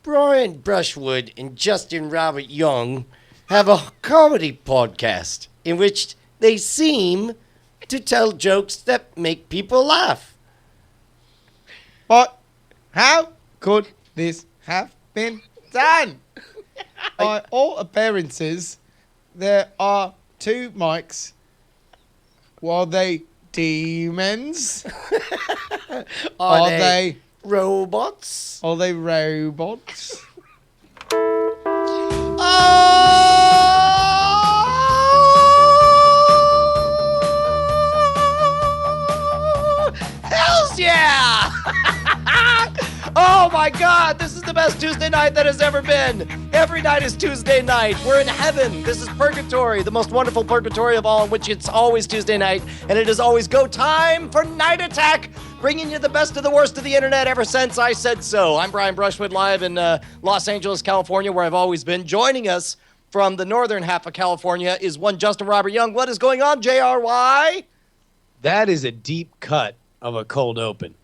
Brian Brushwood and Justin Robert Young have a comedy podcast in which they seem to tell jokes that make people laugh. But how could this have been done? By all appearances, there are two mics. Were they demons? Are they robots? Are they robots? Hells yeah! Oh my God, this is the best Tuesday night that has ever been. Every night is Tuesday night. We're in heaven. This is purgatory, the most wonderful purgatory of all, in which it's always Tuesday night, and it is always go time for Night Attack, bringing you the best of the worst of the internet ever since I said so. I'm Brian Brushwood, live in Los Angeles, California, where I've always been. Joining us from the northern half of California is one Justin Robert Young. What is going on, JRY? That is a deep cut of a cold open.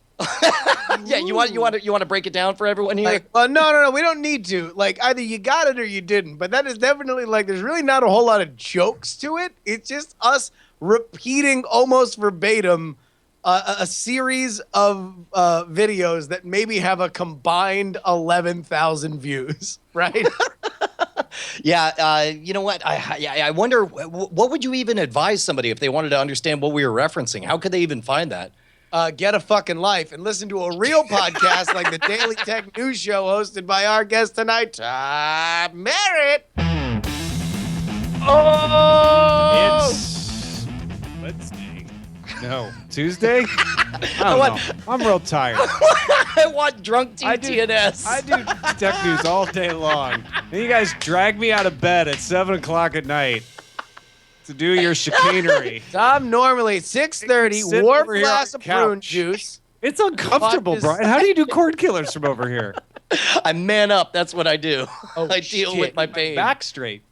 Yeah, you want to break it down for everyone here? No, we don't need to. Like, either you got it or you didn't. But that is definitely, like, there's really not a whole lot of jokes to it. It's just us repeating almost verbatim a series of videos that maybe have a combined 11,000 views, right? Yeah, you know what? I wonder, what would you even advise somebody if they wanted to understand what we were referencing? How could they even find that? Get a fucking life and listen to a real podcast like the Daily Tech News Show hosted by our guest tonight, Tom Merritt. Oh! It's Wednesday. No, Tuesday? I don't know. I'm real tired. I want drunk TTNS. I do tech news all day long. And you guys drag me out of bed at 7 o'clock at night to do your chicanery. Tom, normally 6:30, warm glass of prune juice. It's uncomfortable, Brian. How do you do cord killers from over here? I man up. That's what I do. I deal shit. with my pain. Back straight.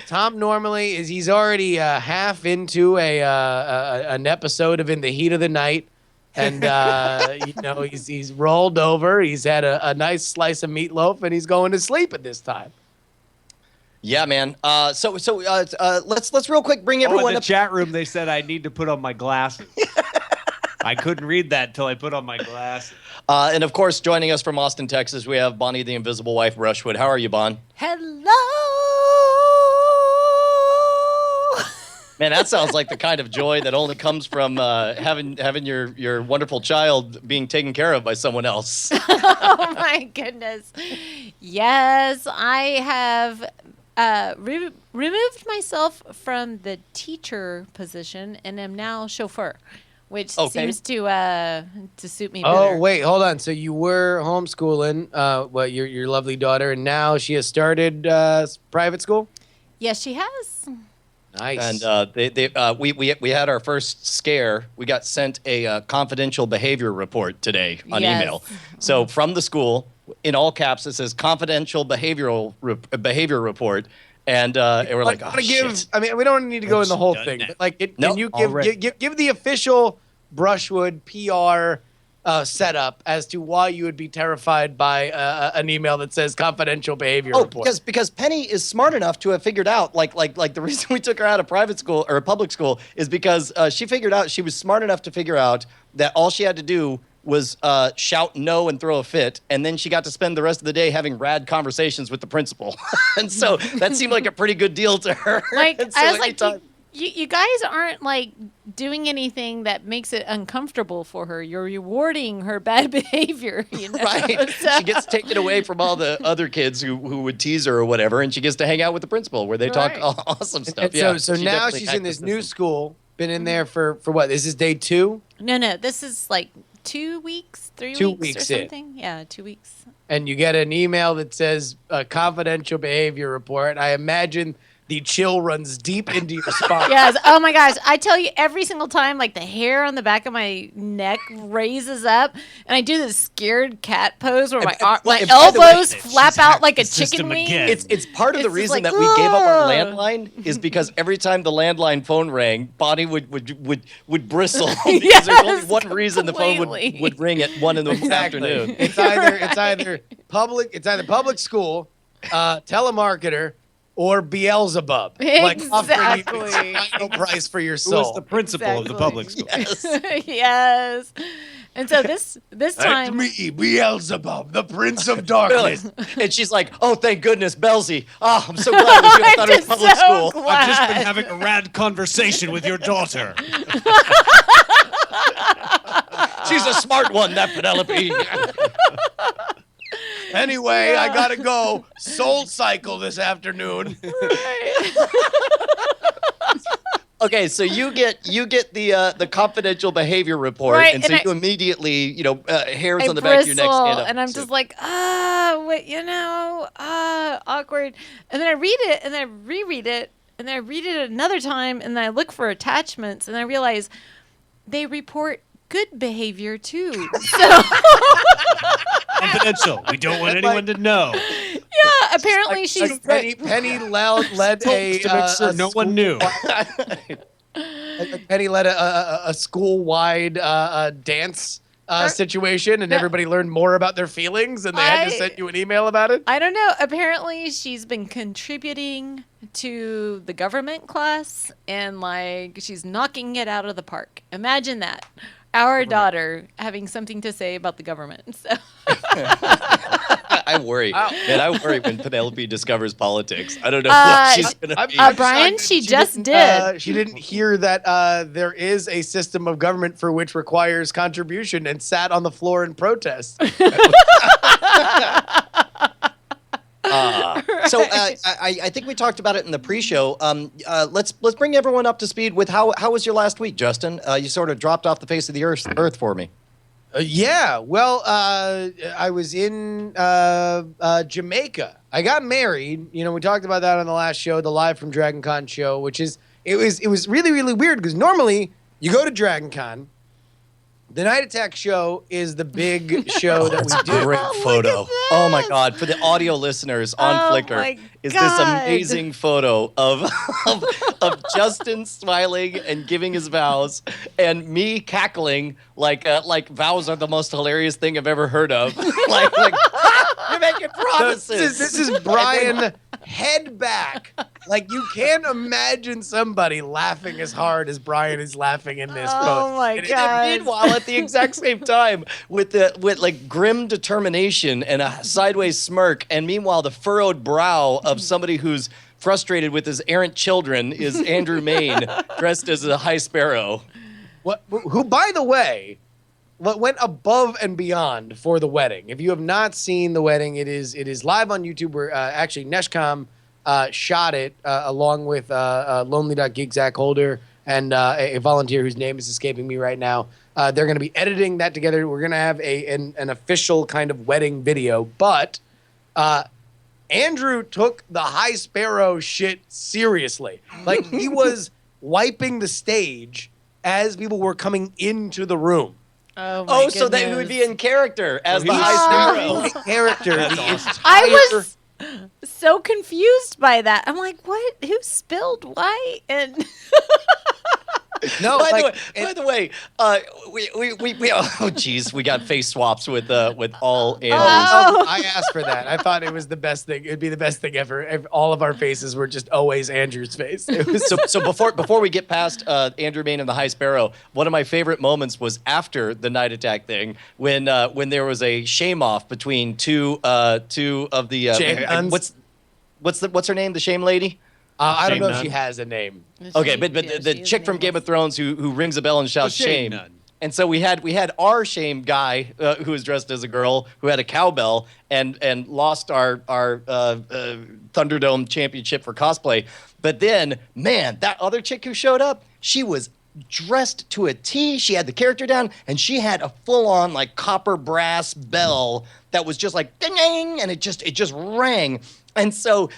Tom normally he's already half into an episode of In the Heat of the Night, and he's rolled over. He's had a nice slice of meatloaf, and he's going to sleep at this time. Yeah, man. So let's real quick bring everyone in the up. chat room, they said I need to put on my glasses. I couldn't read that until I put on my glasses. And of course, joining us from Austin, Texas, we have Bonnie, the Invisible Wife, Brushwood. How are you, Bon? Hello. Man, that sounds like the kind of joy that only comes from having your wonderful child being taken care of by someone else. Oh my goodness. Yes, I have removed myself from the teacher position and am now chauffeur, which seems to suit me better. Oh, wait, hold on. So you were homeschooling your lovely daughter, and now she has started private school? Yes, she has. Nice. And we had our first scare. We got sent a confidential behavior report today on email. So from the school, in all caps, it says confidential behavior report. And we're like, oh, shit. I mean, we don't need to go in the whole thing. But like, can you give the official Brushwood PR setup as to why you would be terrified by an email that says confidential behavior report? Because Penny is smart enough to have figured out, like the reason we took her out of private school or public school is because she was smart enough to figure out that all she had to do was shout no and throw a fit, and then she got to spend the rest of the day having rad conversations with the principal. And so that seemed like a pretty good deal to her. Like, so I was like, you guys aren't like doing anything that makes it uncomfortable for her. You're rewarding her bad behavior, you know? Right. So. She gets taken away from all the other kids who would tease her or whatever, and she gets to hang out with the principal where they talk awesome stuff. And so now she's in this new school, been in there for what? Is this day 2? No, this is like 2 weeks, 3 weeks or something. Yeah, 2 weeks. And you get an email that says confidential behavior report. I imagine the chill runs deep into your spine. Yes. Oh my gosh. I tell you, every single time, like the hair on the back of my neck raises up, and I do this scared cat pose where my and by the way, elbows flap out like a chicken wing. again. It's part of the It's just reason like, that we gave up our "Ugh." landline is because every time the landline phone rang, Bonnie would bristle because there's only Yes, one reason the phone completely. would ring at 1 in the afternoon. It's either public school, telemarketer, or Beelzebub. Like offering you Exactly. a final price for your Who soul. was the principal of the public school? Yes. Yes. And so this That's time, me, Beelzebub, the Prince of Really? Darkness. And she's like, "Oh, thank goodness, Belsey. Oh, I'm so glad it was you. I thought it was I'm public just so school." glad. I've just been having a rad conversation with your daughter. She's a smart one, that Penelope. Anyway, I gotta go Soul Cycle this afternoon. Okay, so you get the confidential behavior report, Right, and so and you immediately, hairs I on the back of your neck bristle, stand up. and I'm just like, awkward. And then I read it, and then I reread it, and then I read it another time, and then I look for attachments, and I realize they report good behavior too. So Confidential. We don't want anyone to know. yeah, apparently she's Penny led To make sure no one knew. Penny led a school-wide dance situation, and everybody learned more about their feelings, and they had to send you an email about it. I don't know. Apparently, she's been contributing to the government class, and like she's knocking it out of the park. Imagine that. Our daughter having something to say about the government. So. I worry. Man, I worry when Penelope discovers politics. I don't know Uh, what she's going to be. Brian, she just didn't, did. she didn't hear that there is a system of government for which requires contribution, and sat on the floor in protest. So I think we talked about it in the pre-show. Let's bring everyone up to speed with how was your last week, Justin? You sort of dropped off the face of the earth for me. Yeah, well, I was in Jamaica. I got married. We talked about that on the last show, the Live from Dragon Con show, which is it was really, really weird because normally you go to Dragon Con. The Night Attack show is the big show that we do. Great photo. Oh my God! For the audio listeners on Oh Flickr, my is this God. amazing photo of Justin smiling and giving his vows, and me cackling like vows are the most hilarious thing I've ever heard of. like you're making promises. This is Brian head back. Like, you can't imagine somebody laughing as hard as Brian is laughing in this photo. Oh my And god. meanwhile, at the exact same time, with like grim determination and a sideways smirk, and meanwhile the furrowed brow of somebody who's frustrated with his errant children is Andrew Main, dressed as a high sparrow. Who, by the way, went above and beyond for the wedding. If you have not seen the wedding, it is live on YouTube. Where actually Neshcom shot it along with Lonely.Geek Zach Holder and a volunteer whose name is escaping me right now. They're going to be editing that together. We're going to have an official kind of wedding video. But Andrew took the High Sparrow shit seriously. Like, he was wiping the stage as people were coming into the room. Oh, my Oh, so that he would goodness. be in character as So the he was High Sparrow. Character. That's the awesome. I was so confused by that. I'm like, what? Who spilled what? And No, By like, the way, we oh geez, we got face swaps with all Andrews. Oh. I asked for that. I thought it was the best thing. It'd be the best thing ever if all of our faces were just always Andrew's face. It was So before we get past Andrew Main and the High Sparrow, one of my favorite moments was after the Night Attack thing when there was a shame off between two of the Shame nuns? what's her name, the shame lady. I don't Shame know if nun. she has a name. Okay, but the chick from Game of Thrones who rings a bell and shouts The shame shame. nun. And so we had our shame guy who was dressed as a girl who had a cowbell and lost our Thunderdome championship for cosplay. But then, man, that other chick who showed up, she was dressed to a T. She had the character down, and she had a full-on like copper brass bell that was just like ding, ding, and it just rang. And so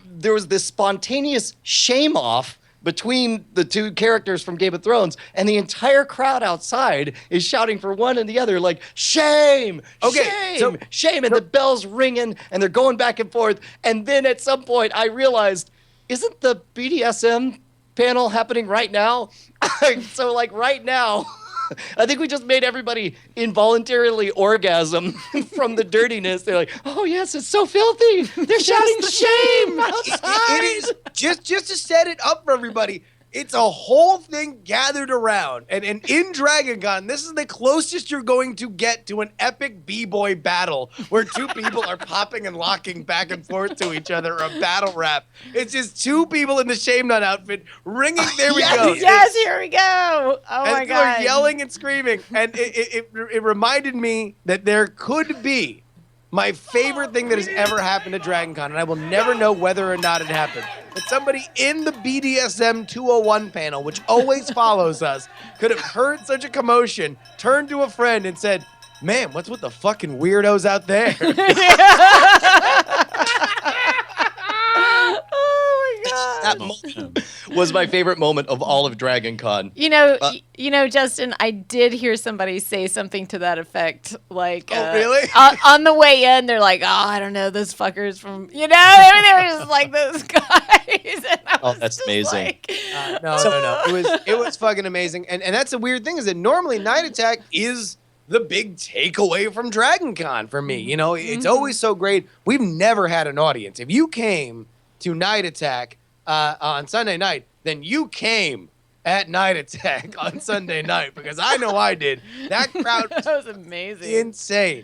there was this spontaneous shame off between the two characters from Game of Thrones, and the entire crowd outside is shouting for one and the other, like, shame, shame, shame, and the bell's ringing, and they're going back and forth, and then at some point I realized, isn't the BDSM panel happening right now? So, like, right now, I think we just made everybody involuntarily orgasm from the dirtiness. They're like, oh, yes, it's so filthy. They're shouting shame outside. It is just to set it up for everybody. It's a whole thing gathered around. And in Dragon Con, this is the closest you're going to get to an epic b-boy battle where two people are popping and locking back and forth to each other, or a battle rap. It's just two people in the Shame Nut outfit ringing. There we go. Yes, here we go. Oh, and my people God. are yelling and screaming. And it reminded me that there could be my favorite thing that has ever happened at Dragon Con, and I will never know whether or not it happened. But somebody in the BDSM 201 panel, which always follows us, could have heard such a commotion, turned to a friend and said, man, what's with the fucking weirdos out there? Oh, my God. That moment was my favorite moment of all of Dragon Con. You know, Justin, I did hear somebody say something to that effect. Like, Oh, really? on the way in, they're like, "Oh, I don't know, those fuckers from," they were just like those guys. And I Oh, was that's just amazing. like, No. It was fucking amazing. And that's the weird thing, is that normally Night Attack is the big takeaway from Dragon Con for me. You know, it's always so great. We've never had an audience. If you came to Night Attack on Sunday night, then you came at Night Attack on Sunday night, because I know I did. That crowd that was amazing. insane.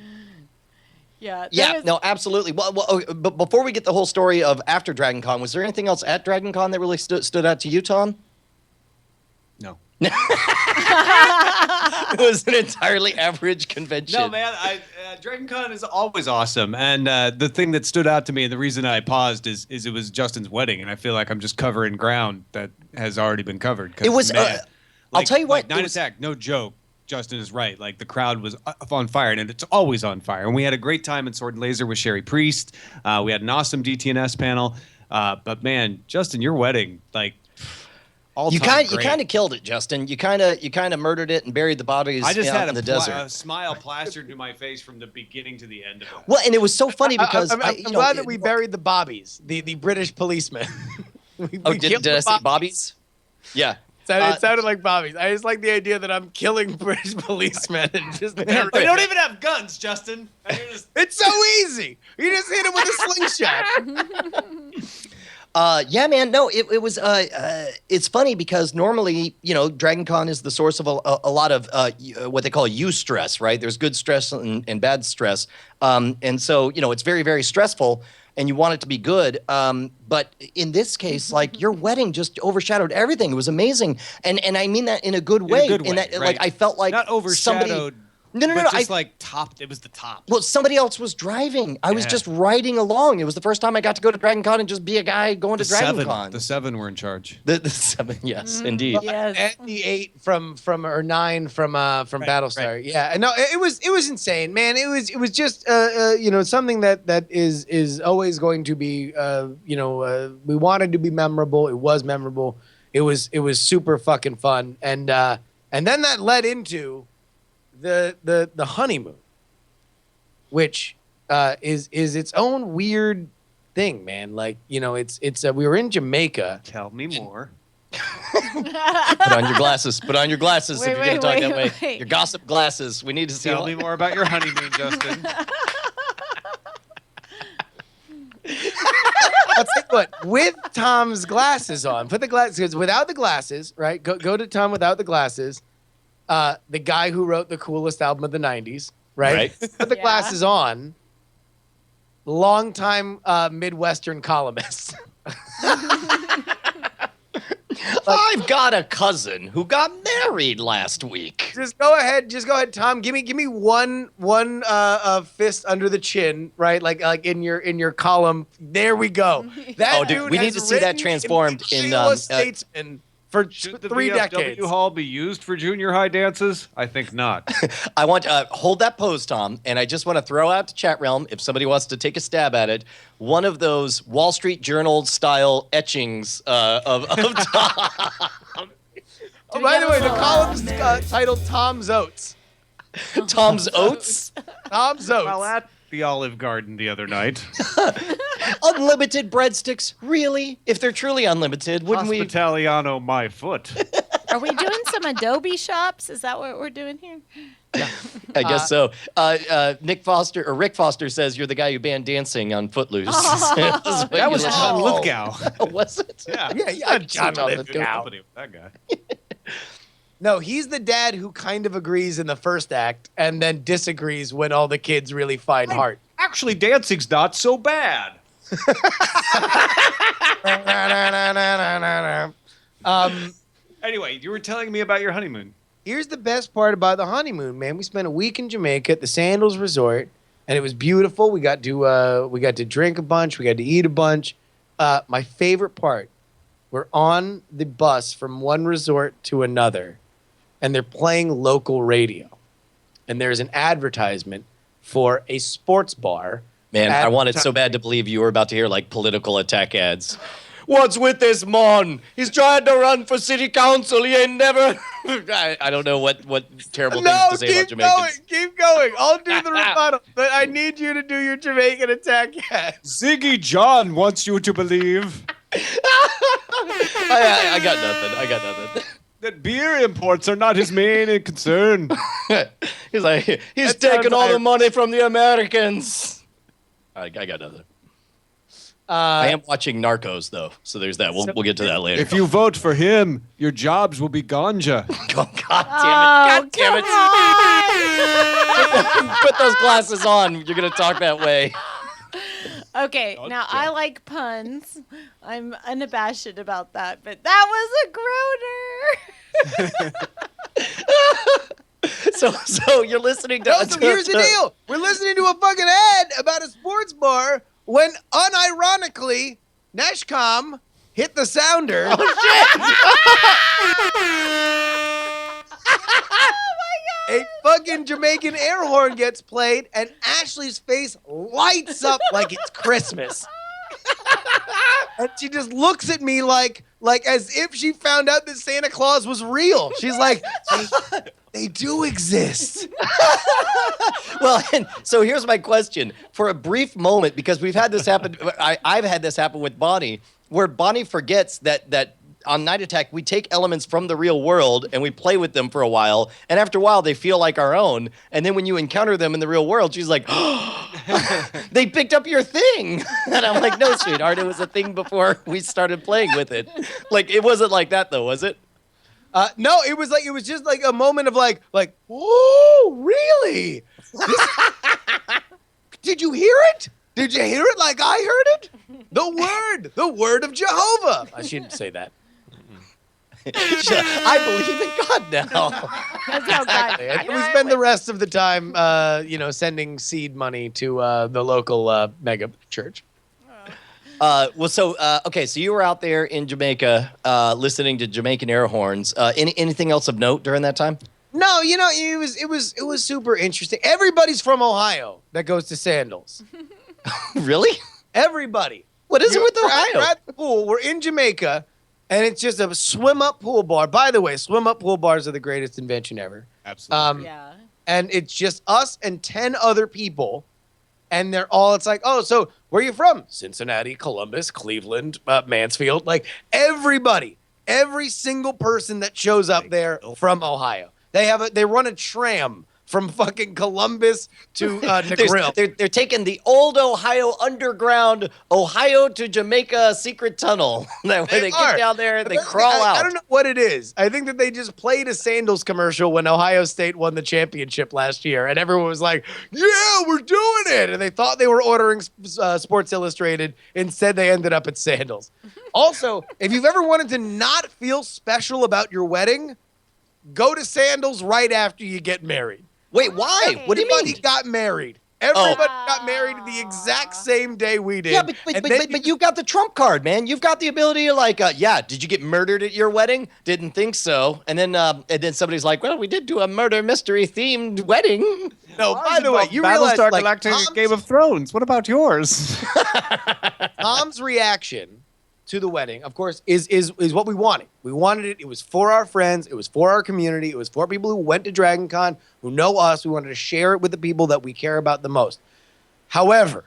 Yeah. Yeah, no, absolutely. Well, but before we get the whole story of after Dragon Con, was there anything else at Dragon Con that really stood out to you, Tom? No. It was an entirely average convention. No, man. Dragon Con is always awesome, and the thing that stood out to me, and the reason I paused, is it was Justin's wedding, and I feel like I'm just covering ground that has already been covered. It was. Man, I'll tell you what. Night Attack, no joke. Justin is right. Like, the crowd was on fire, and it's always on fire. And we had a great time in Sword and Laser with Sherry Priest. We had an awesome DTNS panel. But man, Justin, your wedding, like, You kind of killed it, Justin. You kind of murdered it and buried the bodies I just out had in the desert. a smile plastered to my face from the beginning to the end of it. Well, and it was so funny because I'm glad that we buried the bobbies, the British policemen. Did I say bobbies? Yeah. It sounded like bobbies. I just like the idea that I'm killing British policemen and just They don't even have guns, Justin. It's so easy. You just hit him with a slingshot. Yeah, man. No, it was. It's funny because normally, Dragon Con is the source of a lot of what they call eustress, right? There's good stress and bad stress, and so it's very, very stressful, and you want it to be good. But in this case, like, your wedding just overshadowed everything. It was amazing, and I mean that in a good way. In that, right? like, I felt like not overshadowed. No. Just like topped. It was the top. Well, somebody else was driving. I was just riding along. It was the first time I got to go to Dragon Con and just be a guy going to Dragon Con. The 7 were in charge. The 7, yes, indeed. Yes. And the 8 from or 9 from Battlestar. Right. Yeah. No, it was insane, man. It was just something that is always going to be we wanted to be memorable. It was memorable. It was super fucking fun. And then that led into the honeymoon, which is its own weird thing, man. Like, it's we were in Jamaica. Tell me more. Put on your glasses. Put on your glasses if you're going to talk that way. Wait. Your gossip glasses. We need to see. Tell me more about your honeymoon, Justin. I'll tell you what, with Tom's glasses on, put the glasses, because without the glasses, right? Go to Tom without the glasses. The guy who wrote the coolest album of the 90s, right? Put the glasses on. Longtime Midwestern columnist. I've got a cousin who got married last week. Just go ahead, Tom. Give me one fist under the chin, right? Like in your column. There we go. That dude, we need to see that transformed in Iowa Statesman for Should the 3 VFW decades. hall be used for junior high dances? I think not. I want hold that pose, Tom, and I just want to throw out to chat realm if somebody wants to take a stab at it. One of those Wall Street Journal style etchings of Tom. Oh, by the way, the column's titled Tom's Oats. Tom's Oats. Tom's Oats. Well, at the Olive Garden the other night, Unlimited breadsticks, really? If they're truly unlimited, wouldn't we? Hospitaliano my foot. Are we doing some Adobe shops? Is that what we're doing here? I guess so. Rick Foster says you're the guy who banned dancing on Footloose. That was John Oh. Lithgow. Was it? Yeah, John Lithgow. Company with that guy. No, he's the dad who kind of agrees in the first act and then disagrees when all the kids really find heart. Actually, dancing's not so bad. Anyway, you were telling me about your honeymoon. Here's the best part about the honeymoon, man. We spent a week in Jamaica at the Sandals Resort, and it was beautiful. We got to drink a bunch. We got to eat a bunch. My favorite part, we're on the bus from one resort to another, and they're playing local radio. And there's an advertisement for a sports bar. Man, I wanted so bad to believe you were about to hear like political attack ads. What's with this mon? He's trying to run for city council. He ain't never. I don't know what terrible things to say about Jamaicans. Keep going. I'll do the rebuttal, but I need you to do your Jamaican attack ad. Ziggy John wants you to believe I got nothing. that beer imports are not his main concern. He's like, he's That taking sounds all the like- money from the Americans. I got nothing. I am watching Narcos though, so there's that. We'll get to that later. If you vote for him, your jobs will be ganja. Oh, God damn it! Come on. Put those glasses on. You're gonna talk that way. Okay, now I like puns. I'm unabashed about that, but that was a groaner. So you're listening to. No, so here's the deal. We're listening to a fucking ad about a sports bar when, unironically, Nashcom hit the sounder. A fucking Jamaican air horn gets played, and Ashley's face lights up like it's Christmas. And she just looks at me like as if she found out that Santa Claus was real. She's like, they do exist. Well, and so here's my question. For a brief moment, because we've had this happen, I've had this happen with Bonnie, where Bonnie forgets that on Night Attack, we take elements from the real world and we play with them for a while. And after a while, they feel like our own. And then when you encounter them in the real world, she's like, they picked up your thing. And I'm like, no, sweetheart, it was a thing before we started playing with it. Like, it wasn't like that, though, was it? No, it was just like a moment of like, oh, really? Did you hear it? Did you hear it like I heard it? The word of Jehovah. I shouldn't say that. I believe in God now. That's how God. And we spend the rest of the time, sending seed money to the local mega church. Okay, so you were out there in Jamaica listening to Jamaican air horns. Anything else of note during that time? No, it was super interesting. Everybody's from Ohio that goes to Sandals. Really? Everybody. What is it with We're Ohio? at the pool. We're in Jamaica, and it's just a swim-up pool bar. By the way, swim-up pool bars are the greatest invention ever. Absolutely. Yeah. And it's just us and 10 other people, and they're all, it's like, oh, so where are you from? Cincinnati, Columbus, Cleveland, Mansfield. Like, everybody, every single person that shows up there from Ohio. They run a tram from fucking Columbus to Negril. They're taking the old Ohio underground, Ohio to Jamaica secret tunnel. Where they get down there and they crawl out. I don't know what it is. I think that they just played a Sandals commercial when Ohio State won the championship last year, and everyone was like, "Yeah, we're doing it!" And they thought they were ordering Sports Illustrated. Instead, they ended up at Sandals. Also, if you've ever wanted to not feel special about your wedding, go to Sandals right after you get married. Wait, why? What do you mean? Everybody got married. Everybody got married the exact same day we did. Yeah, but you got the trump card, man. You've got the ability to did you get murdered at your wedding? Didn't think so. And then somebody's like, well, we did do a murder mystery themed wedding. No, by the way, you realize Battlestar like Galactica Game of Thrones. What about yours? Tom's reaction to the wedding, of course, is what we wanted. We wanted it. It was for our friends. It was for our community. It was for people who went to Dragon Con, who know us. We wanted to share it with the people that we care about the most. However,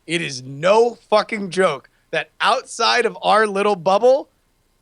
it is no fucking joke that outside of our little bubble,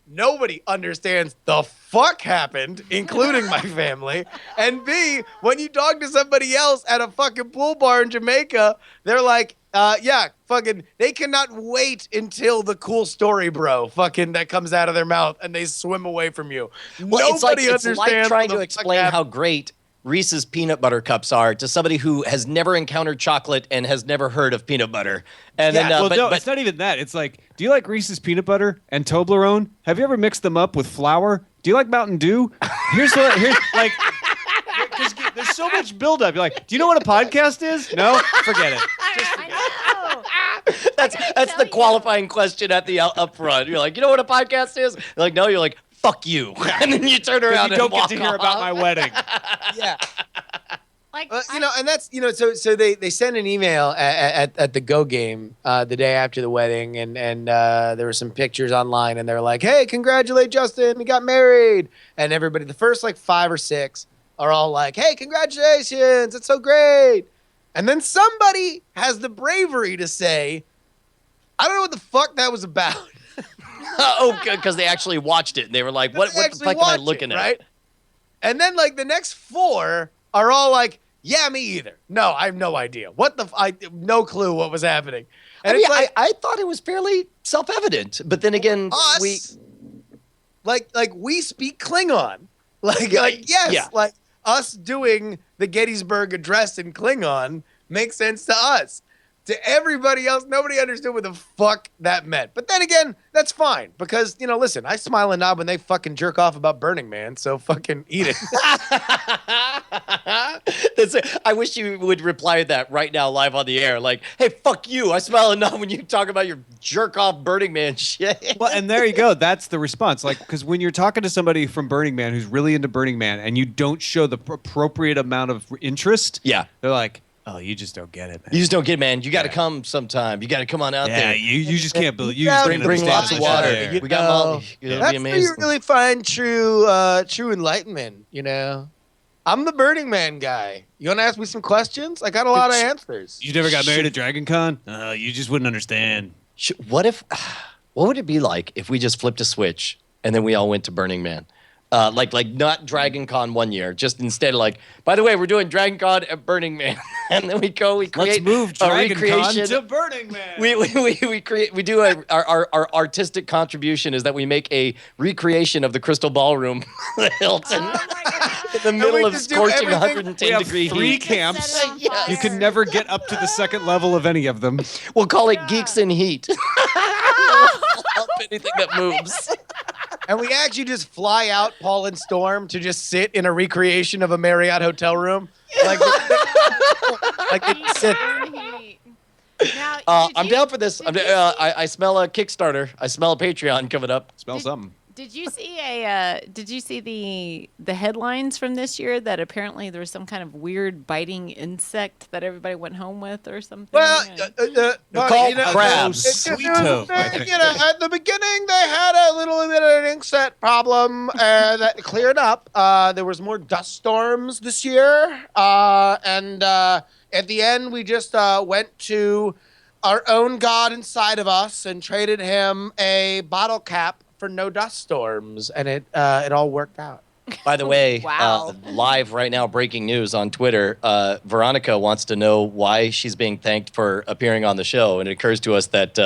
nobody understands the fuck happened, including my family. And B, when you talk to somebody else at a fucking pool bar in Jamaica, they're like, they cannot wait until the cool story, bro, that comes out of their mouth and they swim away from you. Well, Nobody it's understands like trying what to the explain fuck how great Reese's peanut butter cups are to somebody who has never encountered chocolate and has never heard of peanant butter. And then, it's not even that. It's like, do you like Reese's peanut butter and Toblerone? Have you ever mixed them up with flour? Do you like Mountain Dew? Here's like. Because there's so much buildup. You're like, do you know what a podcast is? No? Forget it. I know. that's the qualifying question at the up front. You're like, you know what a podcast is? You're like, no. You're like, fuck you. And then you turn around you don't and get walk to hear off. about my wedding. Yeah. Like, And that's, so they sent an email at the Go game the day after the wedding, and there were some pictures online, and they're like, hey, congratulate Justin, he got married. And everybody, the first 5 or 6 are all like, hey, congratulations, it's so great. And then somebody has the bravery to say, I don't know what the fuck that was about. Because they actually watched it and they were like, what the fuck am I looking at? Right? And then the next 4 are all like, yeah, me either. No, I have no idea. No clue what was happening. And I thought it was fairly self-evident, but then again, we speak Klingon. Us doing the Gettysburg Address in Klingon makes sense to us. To everybody else, nobody understood what the fuck that meant. But then again, that's fine. Because, listen, I smile and nod when they fucking jerk off about Burning Man, so fucking eat it. I wish you would reply to that right now live on the air. Like, hey, fuck you. I smile and nod when you talk about your jerk off Burning Man shit. Well, and there you go. That's the response. Because when you're talking to somebody from Burning Man who's really into Burning Man and you don't show the appropriate amount of interest, they're like, oh, you just don't get it, man. You just don't get it, man. You got to come sometime. You got to come on out there. Yeah, you just can't believe. You bring lots of water. We got Molly. It'll That's be where amazing. you really find true enlightenment, I'm the Burning Man guy. You want to ask me some questions? I got a lot of answers. You never got married at Dragon Con? You just wouldn't understand. What would it be like if we just flipped a switch and then we all went to Burning Man? Like not Dragon Con one year, just instead by the way, we're doing Dragon Con at Burning Man. And then we create Let's move Dragon Con recreation. to Burning Man. We do our artistic contribution is that we make a recreation of the Crystal Ballroom Hilton in the middle of scorching 110 degree 3 heat. camps. Yes. You can never get up to the second level of any of them. We'll call it Geeks in Heat. Help anything that moves. And we actually just fly out Paul and Storm to just sit in a recreation of a Marriott hotel room. Like they sit. I'm down for this. I smell a Kickstarter. I smell a Patreon coming up. Smell something. Did you see the headlines from this year that apparently there was some kind of weird biting insect that everybody went home with or something? Well, called crabs. At the beginning, they had a little bit of an insect problem that cleared up. There was more dust storms this year, and at the end, we just went to our own god inside of us and traded him a bottle cap for no dust storms, and it all worked out. By the way, Wow. live right now, breaking news on Twitter. Veronica wants to know why she's being thanked for appearing on the show, and it occurs to us that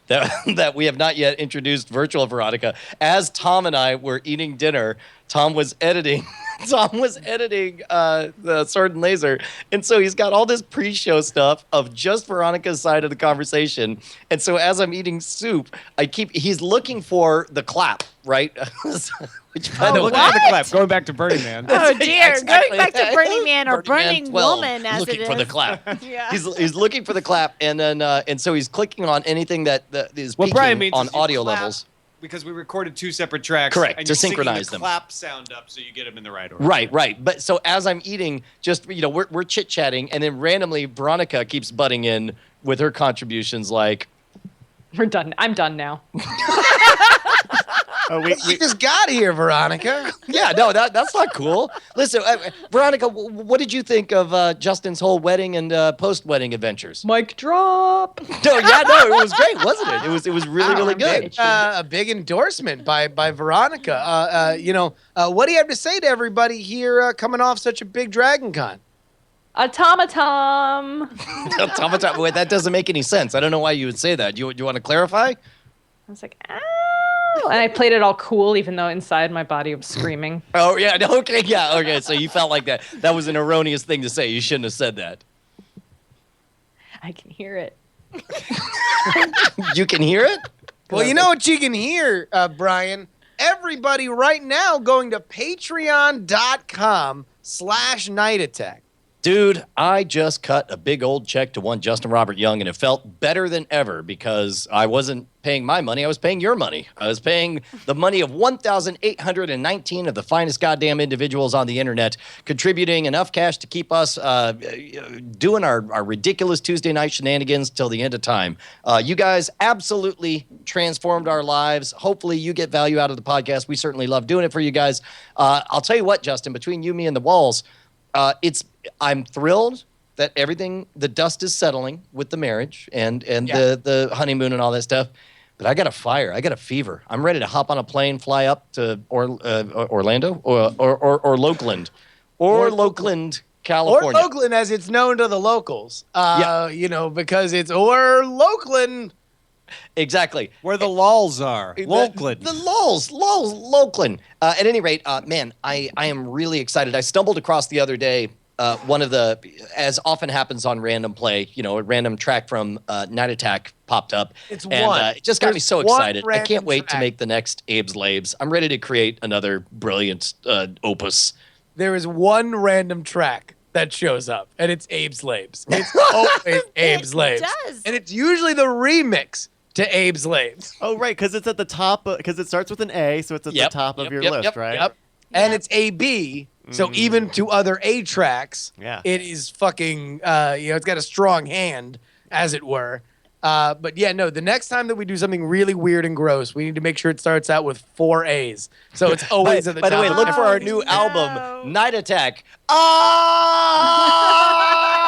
that we have not yet introduced virtual Veronica. As Tom and I were eating dinner, Tom was editing Tom was editing the Sword and Laser, and so he's got all this pre-show stuff of just Veronica's side of the conversation. And so as I'm eating soup, he's looking for the clap, right? Which, by the Look way, at the clap. Going back to Burning Man. Oh dear, Exactly. going back to Burning Man or Burning Man Burning 12, Woman as looking it is. for the clap. Yeah. He's looking for the clap, and then and so he's clicking on anything that is What peaking Brian means on is you audio clap levels. because we recorded 2 separate tracks. Correct, and to you're syncing synchronize the them. clap sound up so you get them in the right order. Right. But so as I'm eating, just we're chit chatting, and then randomly Veronica keeps butting in with her contributions, like, We're done. I'm done now. Oh, You just got here, Veronica. yeah, no, that's not cool. Listen, Veronica, what did you think of Justin's whole wedding and post-wedding adventures? Mic drop. No, it was great, wasn't it? It was really good. A big endorsement by Veronica. What do you have to say to everybody here coming off such a big Dragon Con? Automaton. Wait, that doesn't make any sense. I don't know why you would say that. You want to clarify? I was like, ow. And I played it all cool, even though inside my body was screaming. Oh, yeah. Okay. So you felt like that was an erroneous thing to say. You shouldn't have said that. I can hear it. You can hear it? Well, you know what you can hear, Brian? Everybody right now going to patreon.com/Night Attack. Dude, I just cut a big old check to one Justin Robert Young, and it felt better than ever because I wasn't paying my money. I was paying your money. I was paying the money of 1,819 of the finest goddamn individuals on the internet, contributing enough cash to keep us doing our ridiculous Tuesday night shenanigans till the end of time. You guys absolutely transformed our lives. Hopefully you get value out of the podcast. We certainly love doing it for you guys. I'll tell you what, Justin, between you, me, and the walls, I'm thrilled that the dust is settling with the marriage and the honeymoon and all that stuff. But I got a fire. I got a fever. I'm ready to hop on a plane, fly up to Orlando or Lokeland, California. Or Lokeland, as it's known to the locals. Because it's or Lokeland. Exactly. Where the lulls are. Lokeland. The lulls, Lokeland. At any rate, man, I am really excited. I stumbled across the other day one of the, as often happens on Random Play, a random track from Night Attack popped up. It's and, one. It just got me so There's one excited. I random can't wait to track. make the next Abe's Labs. I'm ready to create another brilliant opus. There is one random track that shows up, and it's Abe's Labs. It's always Abe's Labs. does. And it's usually the remix to Abe's Labs. Oh, right, because it's at the top, because it starts with an A, so it's at Yep, the top of yep, your yep, list, yep, right? Yep. And it's AB, so even to other A tracks, Yeah. it is fucking, it's got a strong hand, as it were. But yeah, no, the next time that we do something really weird and gross, we need to make sure it starts out with 4 A's. So it's always at the By top. the way, of look for our Oh, new no. album, Night Attack.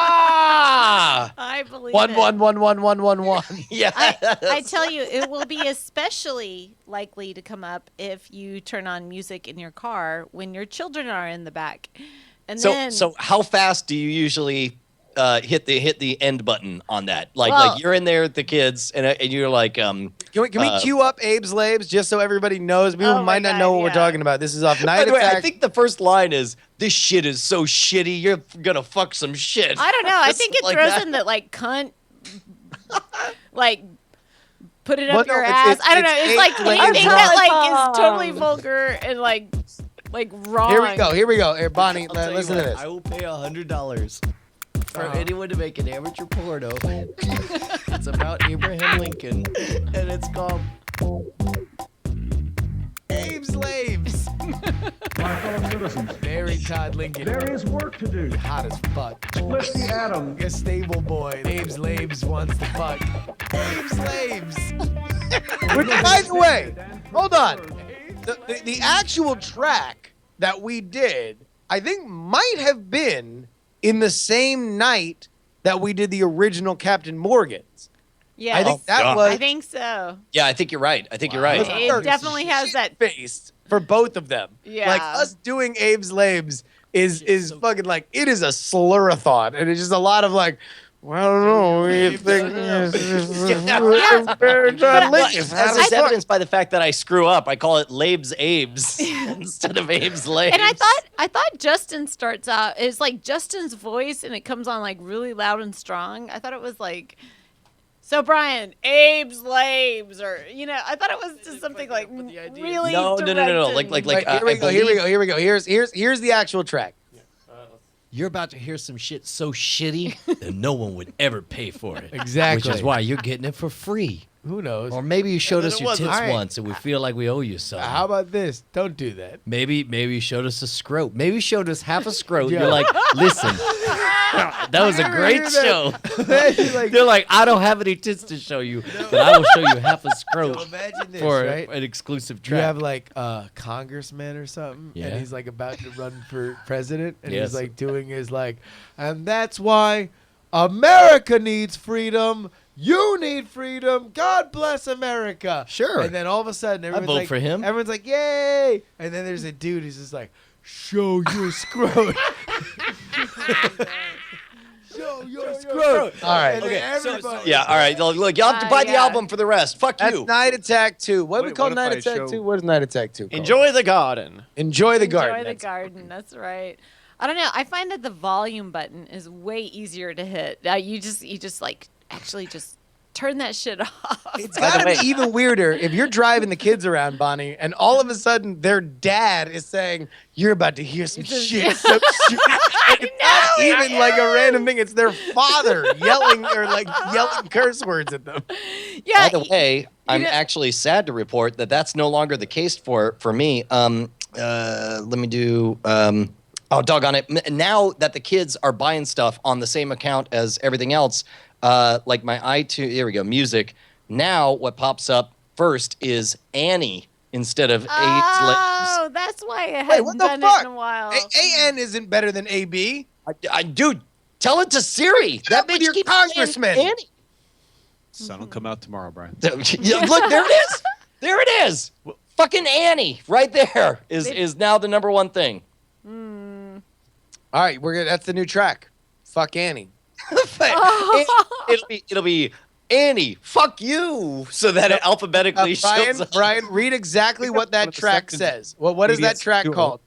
Ah! I believe One, it. one, one, one, one, one, one. Yeah. I tell you, it will be especially likely to come up if you turn on music in your car when your children are in the back. And then So how fast do you usually hit the end button on that? Like Well- you're in there with the kids and you're like Can we cue up Abe's Labs just so everybody knows? People Oh my might not God, know what we're yeah. talking about. This is off By Night the way, Attack. I think the first line is, "This shit is so shitty, you're gonna fuck some shit." I don't know. I Just think it like throws that. in the cunt, like put it Well, up no, your it's- ass. I don't know. it's It's like Abe's anything Labs. that like is Tom. totally vulgar and like wrong. Here we go. Here, Bonnie, I'll tell you listen to what, this. I will pay $100 for anyone to make an amateur porno. It's about Abraham Lincoln, and it's called Abe's Labs. My fellow citizens, Mary Todd Lincoln. there is work to do. Hot as fuck. Split the atom. A stable boy. Abe's Labs wants to fuck. Abe's Labs. Which, by the way, hold on. The actual track that we did, I think might have been in the same night that we did the original Captain Morgan's. Yeah, I think that God. was I think so. Yeah, I think you're right. It Wow. definitely has that. faced for both of them. Yeah. Like us doing Abe's Labs is fucking like, it is a slur-a-thon, and it's just a lot of like Well, I don't know. What do you think? As evidenced by the fact that I screw up, I call it Labes Abes instead of Abe's Labes. And I thought Justin starts out is like Justin's voice, and it comes on like really loud and strong. I thought it was like, so Brian, Abe's Labes, or I thought it was just something like really No. directed. Like Here we go. Here's the actual track. You're about to hear some shit so shitty that no one would ever pay for it. Exactly. Which is why you're getting it for free. Who knows? Or maybe you showed then us it your wasn't. tits All right. once and we feel like we owe you something. How about this? Don't do that. Maybe you showed us a scrote. Maybe you showed us half a scrote. Yeah. You're like, listen, that was a great show. Like, They're like, I don't have any tits to show you, but I will show you half a so scrote imagine this, for right? an exclusive You track. have like a congressman or something, Yeah. and he's like about to run for president, and Yes. he's like doing his like, and that's why America needs freedom. You need freedom. God bless America. Sure. And then all of a sudden, everyone's vote like, for him. Everyone's like, yay! And then there's a dude who's just like, show your scrote. Show your scrote. All right. And then Okay, everybody. Yeah, all right. Look, you'll have to buy the yeah. album for the rest. Fuck That's you. Night Attack 2. What do we Wait, call what if Night I Attack show- 2? What is Night Attack 2 called? Enjoy the garden. Enjoy the garden. Enjoy the That's- garden. That's right. I don't know. I find that the volume button is way easier to hit. You just like actually just turn that shit off. It's got to be even weirder if you're driving the kids around, Bonnie, and all of a sudden their dad is saying, "You're about to hear some shit." Some shit. It's not even like a random thing. It's their father yelling or like yelling curse words at them. Yeah. By the way, I'm know- actually sad to report that that's no longer the case for me. Let me do. Oh, doggone it! Now that the kids are buying stuff on the same account as everything else, like my iTunes, here we go, music. Now what pops up first is Annie instead of Oh, that's why I Wait, haven't what the done fuck? it in a while. AN isn't better than AB. Dude, tell it to Siri. That up with bitch your keeps saying congressman. Annie. Sun will come out tomorrow, Brian. Yeah, look, there it is. There it is. Fucking Annie, right there is now the number one thing. All right, we're good. That's the new track. Fuck Annie. It'll be Annie. Fuck you. So that it alphabetically shows up. Brian, read exactly what that One of the track sections. says. What is that AES track duo. called?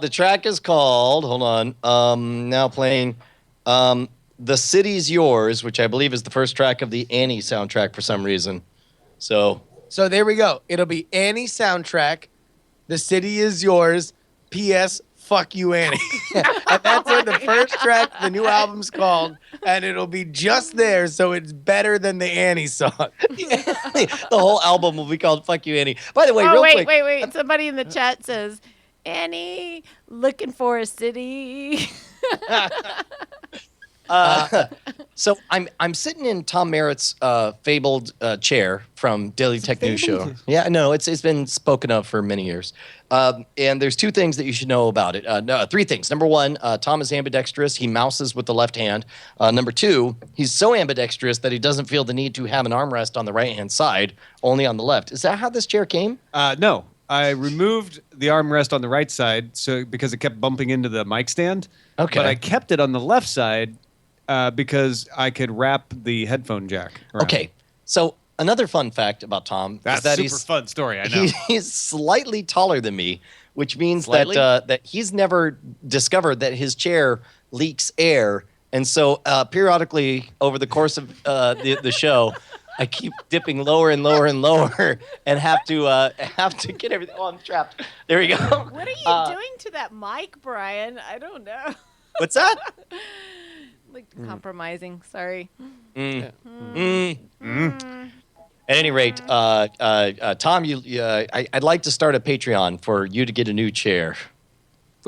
The track is called. Hold on. Now playing. The City's Yours, which I believe is the first track of the Annie soundtrack for some reason. So So there we go. It'll be Annie soundtrack. The City Is Yours. P.S. Fuck you, Annie. And that's what the first track of the new album's called. And it'll be just there, so it's better than the Annie song. the whole album will be called "Fuck You, Annie." By the way, Oh, real wait, quick. wait. Somebody in the chat says, Annie, looking for a city. So I'm sitting in Tom Merritt's fabled chair from Daily Tech News Show. Yeah, no, it's been spoken of for many years. And there's two things that you should know about it. No, three things. Number one, Tom is ambidextrous. He mouses with the left hand. Number two, he's so ambidextrous that he doesn't feel the need to have an armrest on the right-hand side, only on the left. Is that how this chair came? No, I removed the armrest on the right side because it kept bumping into the mic stand. Okay. But I kept it on the left side because I could wrap the headphone jack around. Okay. So another fun fact about Tom That's is that super he's fun story. I know. he's slightly taller than me, which means Slightly? that he's never discovered that his chair leaks air, and so periodically over the course of the show, I keep dipping lower and lower and lower, and have to get everything. Oh, I'm trapped. There we go. What are you doing to that mic, Brian? I don't know. What's that? Like compromising. Sorry. At any rate, Tom, I'd like to start a Patreon for you to get a new chair.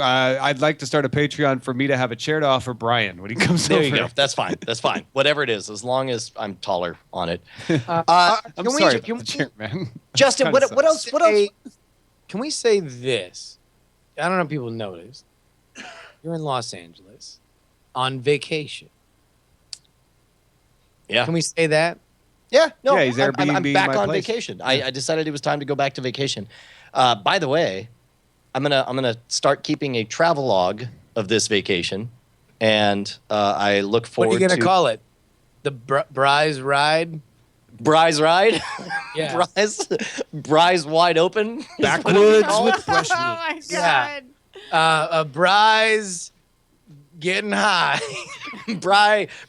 I'd like to start a Patreon for me to have a chair to offer Brian when he comes There over. you go. That's fine. That's fine. Whatever it is, as long as I'm taller on it. I'm Can we- sorry can about we- the chair, man. Justin, Kinda what else? What else? Can we say this? I don't know if people noticed. You're in Los Angeles on vacation. Yeah. Can we say that? Yeah. No. Yeah, he's I'm Airbnb-ing back my on place. vacation. I decided it was time to go back to vacation. By the way, I'm gonna start keeping a travel log of this vacation. and I look What forward are you to gonna call it? The Bry's Ride? Bry's Ride. Yeah. Bry's wide open. Backwoods with Oh brushwood. my Yeah. god. Bry's getting high.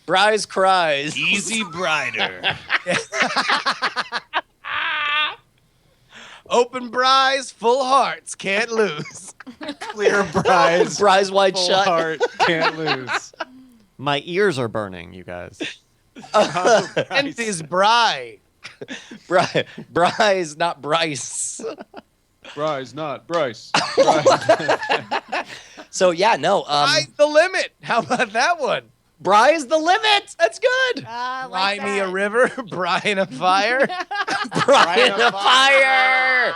Bry's cries. Easy Brider. Open Bry's, full hearts, can't lose. Clear Bry's. Bry's wide Full shut. heart. Can't lose. My ears are burning, you guys. And is Bry. Bry's, not Bryce. Bryce, not Bryce. So yeah, no. Bry's the limit. How about that one? Bry's the limit. That's good. Bry me a river, Bry in a fire. Bry's a fire.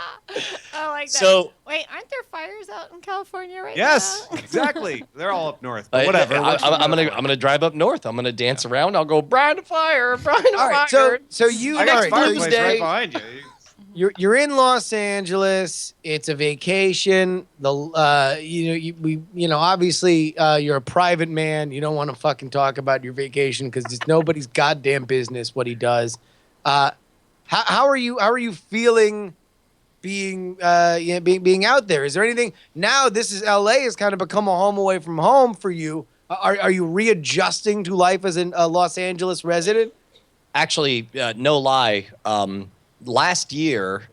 I like that. So- wait, aren't there fires out in California right Yes, now? exactly. They're all up north. But whatever. I'm gonna drive up north. I'm gonna dance around. I'll go Brian to fire. Brian to All right, fire. so you I got all a right, fireplace Tuesday. right behind you. you're in Los Angeles. It's a vacation. Obviously you're a private man. You don't want to fucking talk about your vacation because it's nobody's goddamn business what he does. How are you feeling being out there? Is there anything now? This is LA has kind of become a home away from home for you. Are you readjusting to life as a Los Angeles resident? Actually, no lie. Last year,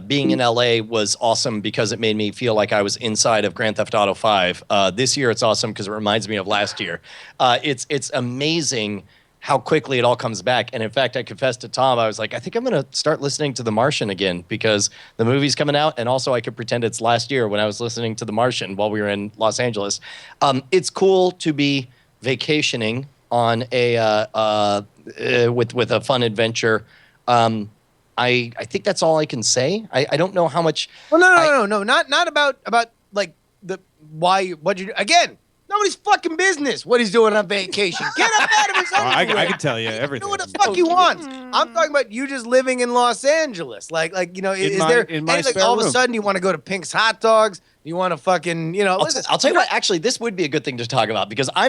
being in LA was awesome because it made me feel like I was inside of Grand Theft Auto 5. This year, it's awesome because it reminds me of last year. It's amazing how quickly it all comes back. And in fact, I confessed to Tom, I was like, I think I'm going to start listening to The Martian again because the movie's coming out. And also I could pretend it's last year when I was listening to The Martian while we were in Los Angeles. It's cool to be vacationing on with a fun adventure. I think that's all I can say. I don't know how much. Well, no, not about like the why what you again. Nobody's fucking business what he's doing on vacation. Get up out of his own I way. can tell you everything. Do what the fuck he wants. I'm talking about you just living in Los Angeles. Is my- there in my anything spare all of a room. sudden you want to go to Pink's Hot Dogs? You want to fucking listen. I'll tell you what. Actually, this would be a good thing to talk about because I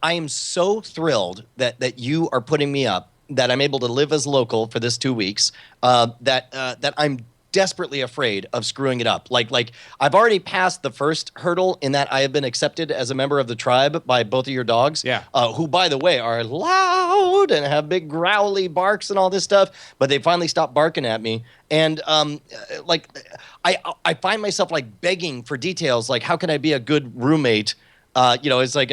am so thrilled that you are putting me up, that I'm able to live as local for this 2 weeks. That I'm desperately afraid of screwing it up. Like I've already passed the first hurdle in that I have been accepted as a member of the tribe by both of your dogs. Yeah. Who, by the way, are loud and have big growly barks and all this stuff. But they finally stopped barking at me. And I find myself like begging for details. Like, how can I be a good roommate? It's like,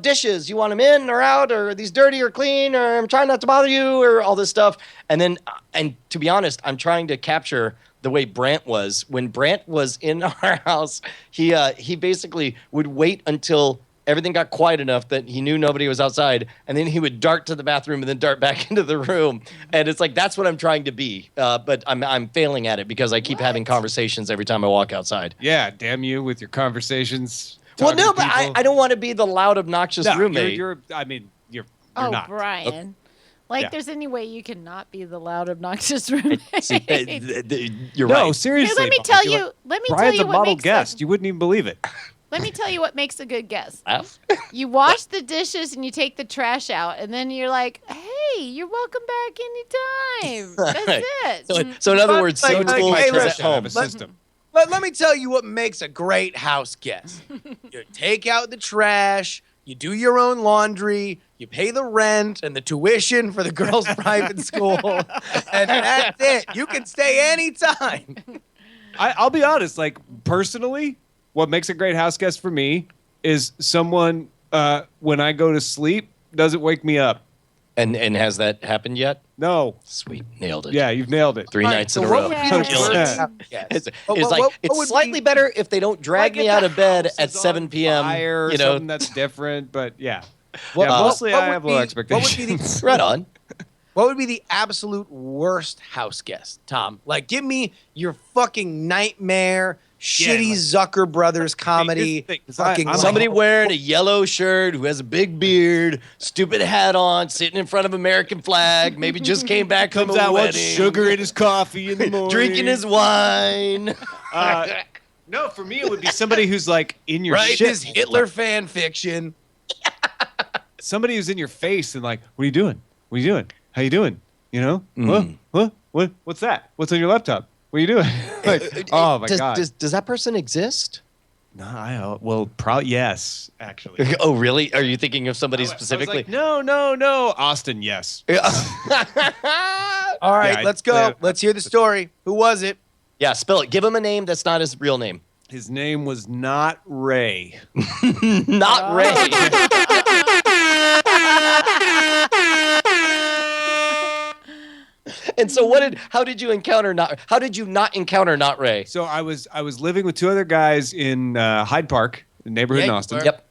dishes, you want them in or out, or are these dirty or clean, or I'm trying not to bother you, or all this stuff. And then, and to be honest, I'm trying to capture the way Brant was. When Brant was in our house, he basically would wait until everything got quiet enough that he knew nobody was outside, and then he would dart to the bathroom and then dart back into the room. And it's like, that's what I'm trying to be. But I'm failing at it because I keep having conversations every time I walk outside. Yeah, damn you with your conversations. Well, no, talking to but people. I don't want to be the loud, obnoxious No, roommate. You're Oh, not. Brian. Like, Yeah. there's any way you cannot be the loud, obnoxious roommate. See, you're No, right. seriously. Here, let me Mike, tell you're you. like, Let me tell Brian's you a what model makes guest. You wouldn't even believe it. Let me tell you what makes a good guest. F? You wash the dishes and you take the trash out, and then you're like, "Hey, you're welcome back anytime." That's it. So in other words, Like, so like, cool hey, is at listen, home. Have a system. Let me tell you what makes a great house guest. You take out the trash, you do your own laundry, you pay the rent and the tuition for the girls' private school, and that's it. You can stay anytime. I'll be honest. Like, personally, what makes a great house guest for me is someone, when I go to sleep, doesn't wake me up. And has that happened yet? No. Sweet, nailed it. Yeah, you've nailed it. 3 nights in a So what row. would be Yeah. the Killed worst it. house guest? It's What- like what it's would slightly be- better if they don't drag Like, me if out the of bed house at is on 7 p.m. fire or You know, something that's different, but yeah. What- Yeah, what- mostly what I would have be- low what would be the- expectations. right on. What would be the absolute worst house guest, Tom? Like, give me your fucking nightmare, shitty like- Zucker Brothers comedy. the thing, 'cause fucking I'm Somebody like, wearing a yellow shirt who has a big beard, stupid hat on, sitting in front of American flag, maybe just came back from Comes a out with wedding, sugar in his coffee in the morning. drinking his wine. No, for me it would be somebody who's like in your Right? shit. This Hitler fan fiction. Somebody who's in your face and like, what are you doing? What are you doing? How you doing? You know? What's that? What's on your laptop? What are you doing? Like, oh my god. Does that person exist? No, well, probably yes, actually. Oh, really? Are you thinking of somebody I was specifically? like, no. Austin, yes. All right, Yeah, let's go. yeah. Let's hear the story. Who was it? Yeah, spell it. Give him a name that's not his real name. His name was not Ray. Not Ray. And so how did you not encounter not Ray? So I was living with two other guys in Hyde Park, the neighborhood in Yeah, you Austin. were. Yep.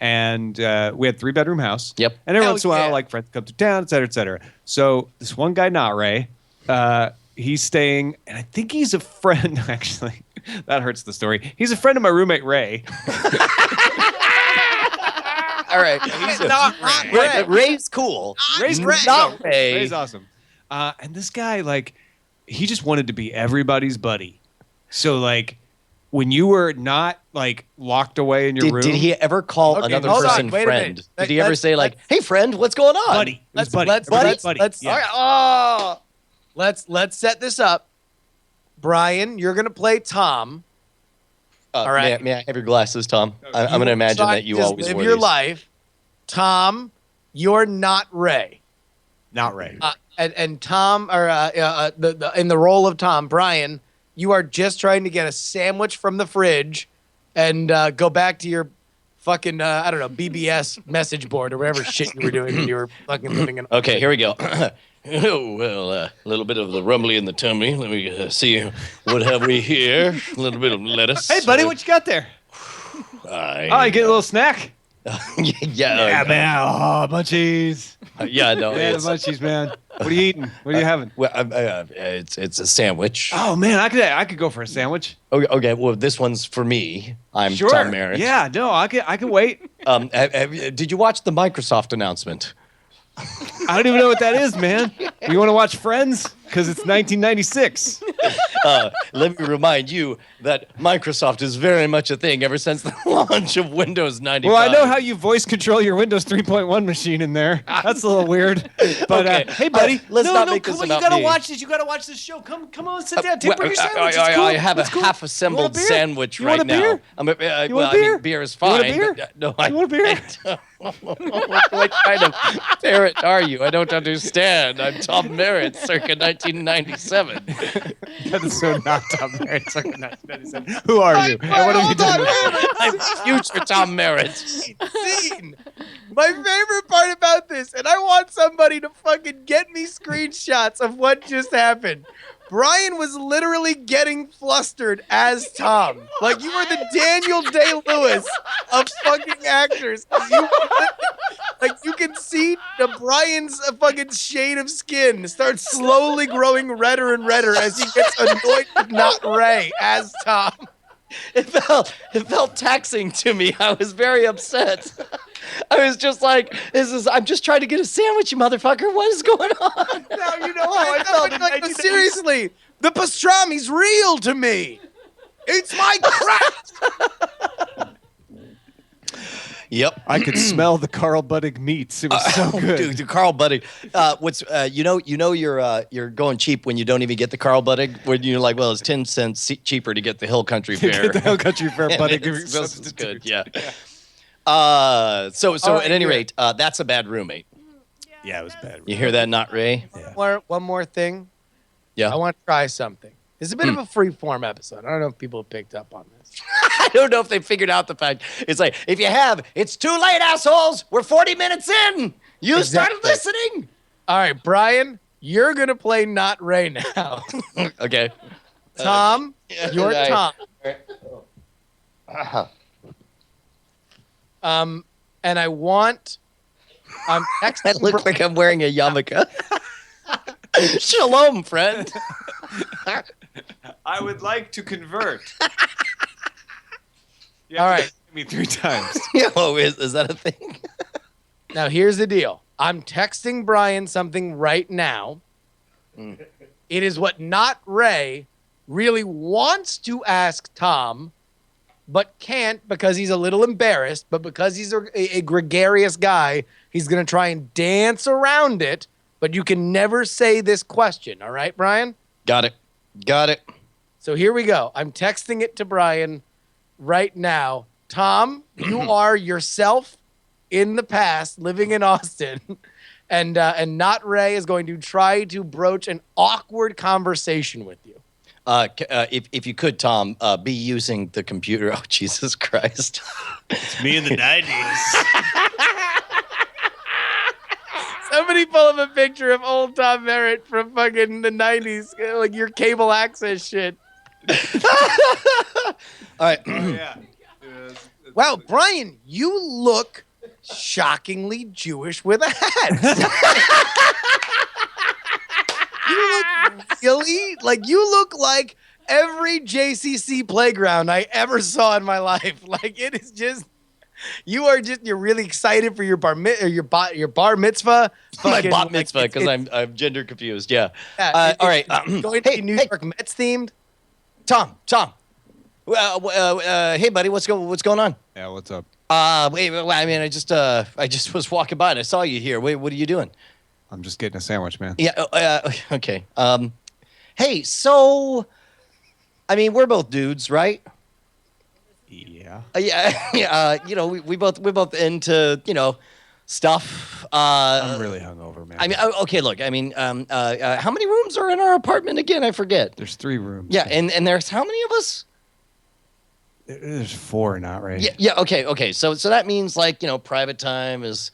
And we had 3-bedroom house. Yep. And every Hell once in a while, yeah. like friends come to town, et cetera, et cetera. So this one guy, not Ray, he's staying, and I think he's a friend, actually. That hurts the story. He's a friend of my roommate, Ray. All right. He's not Ray. Right, but Ray's cool. Ray's not no, Ray. Ray's awesome. And this guy, like, he just wanted to be everybody's buddy. So, like, when you were not, like, locked away in your room. Did he ever call Okay, another hold on, person wait a friend? minute. Did he ever say like, let's- "Hey, friend, what's going on?" Buddy. It was buddy. Let's Yeah. let's set this up. Brian, you're gonna play Tom. All right. May I have your glasses, Tom? I'm going to imagine that you Just always live wore your these. life. Tom, you're not Ray. Not Ray. And Tom, or in the role of Tom, Brian, you are just trying to get a sandwich from the fridge and go back to your fucking, I don't know, BBS message board or whatever shit you were doing when you were fucking living in. Okay, here we go. Oh, well, a little bit of the rumbly in the tummy. Let me see. What have we here? A little bit of lettuce. Hey, buddy, what you got there? Oh, you get a little snack? Yeah, man. Oh, munchies. yeah, no. Yeah, the It's, munchies, man. What are you eating? What are you having? well, it's a sandwich. Oh, man, I could go for a sandwich. Okay, well, this one's for me. I'm Sure. Tom Merritt. Yeah, no, I can wait. Did you watch the Microsoft announcement? I don't even know what that is, man. You want to watch Friends? Because it's 1996. Let me remind you that Microsoft is very much a thing ever since the launch of Windows 95. Well, I know how you voice control your Windows 3.1 machine in there. That's a little weird. But Okay. hey, buddy, Let's not make come this on. about You gotta me. watch this. You gotta watch this show. Come on, sit down. Well, Take your sandwich. It's I cool. have It's a cool. half-assembled You want a beer? sandwich You want right a beer? now. I'm a, You well, want a I beer? mean, beer is You want a fine. beer? But, no, You want a beer? What kind of parrot are you? I don't understand. I'm Tom Merritt, circa 1997. That is so not Tom Merritt. Who are you? And what have you done? I'm future Tom Merritt. Scene. My favorite part about this, and I want somebody to fucking get me screenshots of what just happened. Brian was literally getting flustered as Tom. Like, you were the Daniel Day-Lewis of fucking actors. 'Cause you can see the Brian's fucking shade of skin start slowly growing redder and redder as he gets annoyed with not Ray as Tom. It felt taxing to me. I was very upset. I was just like, I'm just trying to get a sandwich, you motherfucker. What is going on? Now you know how I felt. Like, seriously, the pastrami's real to me. It's my craft. Yep. I could smell the Carl Buddig meats. It was so good. Dude, the Carl Buddig. You're going cheap when you don't even get the Carl Buddig. When you're like, well, it's 10 cents cheaper to get the Hill Country Fair. Get the Hill Country Fair Buddig. It's good, yeah. So All right, at any here. rate, that's a bad roommate. Yeah, it was bad. You hear that, not Ray? One more thing. Yeah. I want to try something. This is a bit of a free-form episode. I don't know if people have picked up on this. I don't know if they figured out the fact. It's like, if you have, it's too late, assholes. We're 40 minutes in. You started Exactly. listening. All right, Brian, you're going to play not Ray now. Okay. Tom, you're right. Tom. Uh-huh. And I'm I texting look like I'm wearing a yarmulke. Shalom, friend. I would like to convert. All right. Me 3 times. Oh, is that a thing? Now, here's the deal. I'm texting Brian something right now. It is what not Ray really wants to ask Tom, but can't because he's a little embarrassed, but because he's a gregarious guy, he's going to try and dance around it, but you can never say this question. All right, Brian? Got it. So here we go. I'm texting it to Brian right now. Tom, you are yourself in the past, living in Austin, and Not Ray is going to try to broach an awkward conversation with you. If you could, Tom, be using the computer. Oh, Jesus Christ. It's me in the 90s. Somebody pull up a picture of old Tom Merritt from fucking the 90s, like your cable access shit. All right. Yeah. Wow, Brian, you look shockingly Jewish with a hat. You look really, like, you look like every JCC playground I ever saw in my life. Like, it is just, you're really excited for your bar mitzvah. My Fucking, bat mitzvah, like, because I'm gender confused. Yeah. yeah, All right. going to be New York Mets themed. Tom. Hey, buddy, what's going on? Yeah, what's up? Wait. I mean, I just was walking by and I saw you here. Wait, what are you doing? I'm just getting a sandwich, man. Yeah. Okay. Hey, so, I mean, we're both dudes, right? Yeah. Yeah. We both into stuff. I'm really hungover, man. I mean, okay. Look, I mean, how many rooms are in our apartment again? I forget. There's 3 rooms. Yeah, and there's how many of us? There's 4, not right? Yeah. Okay. So that means private time is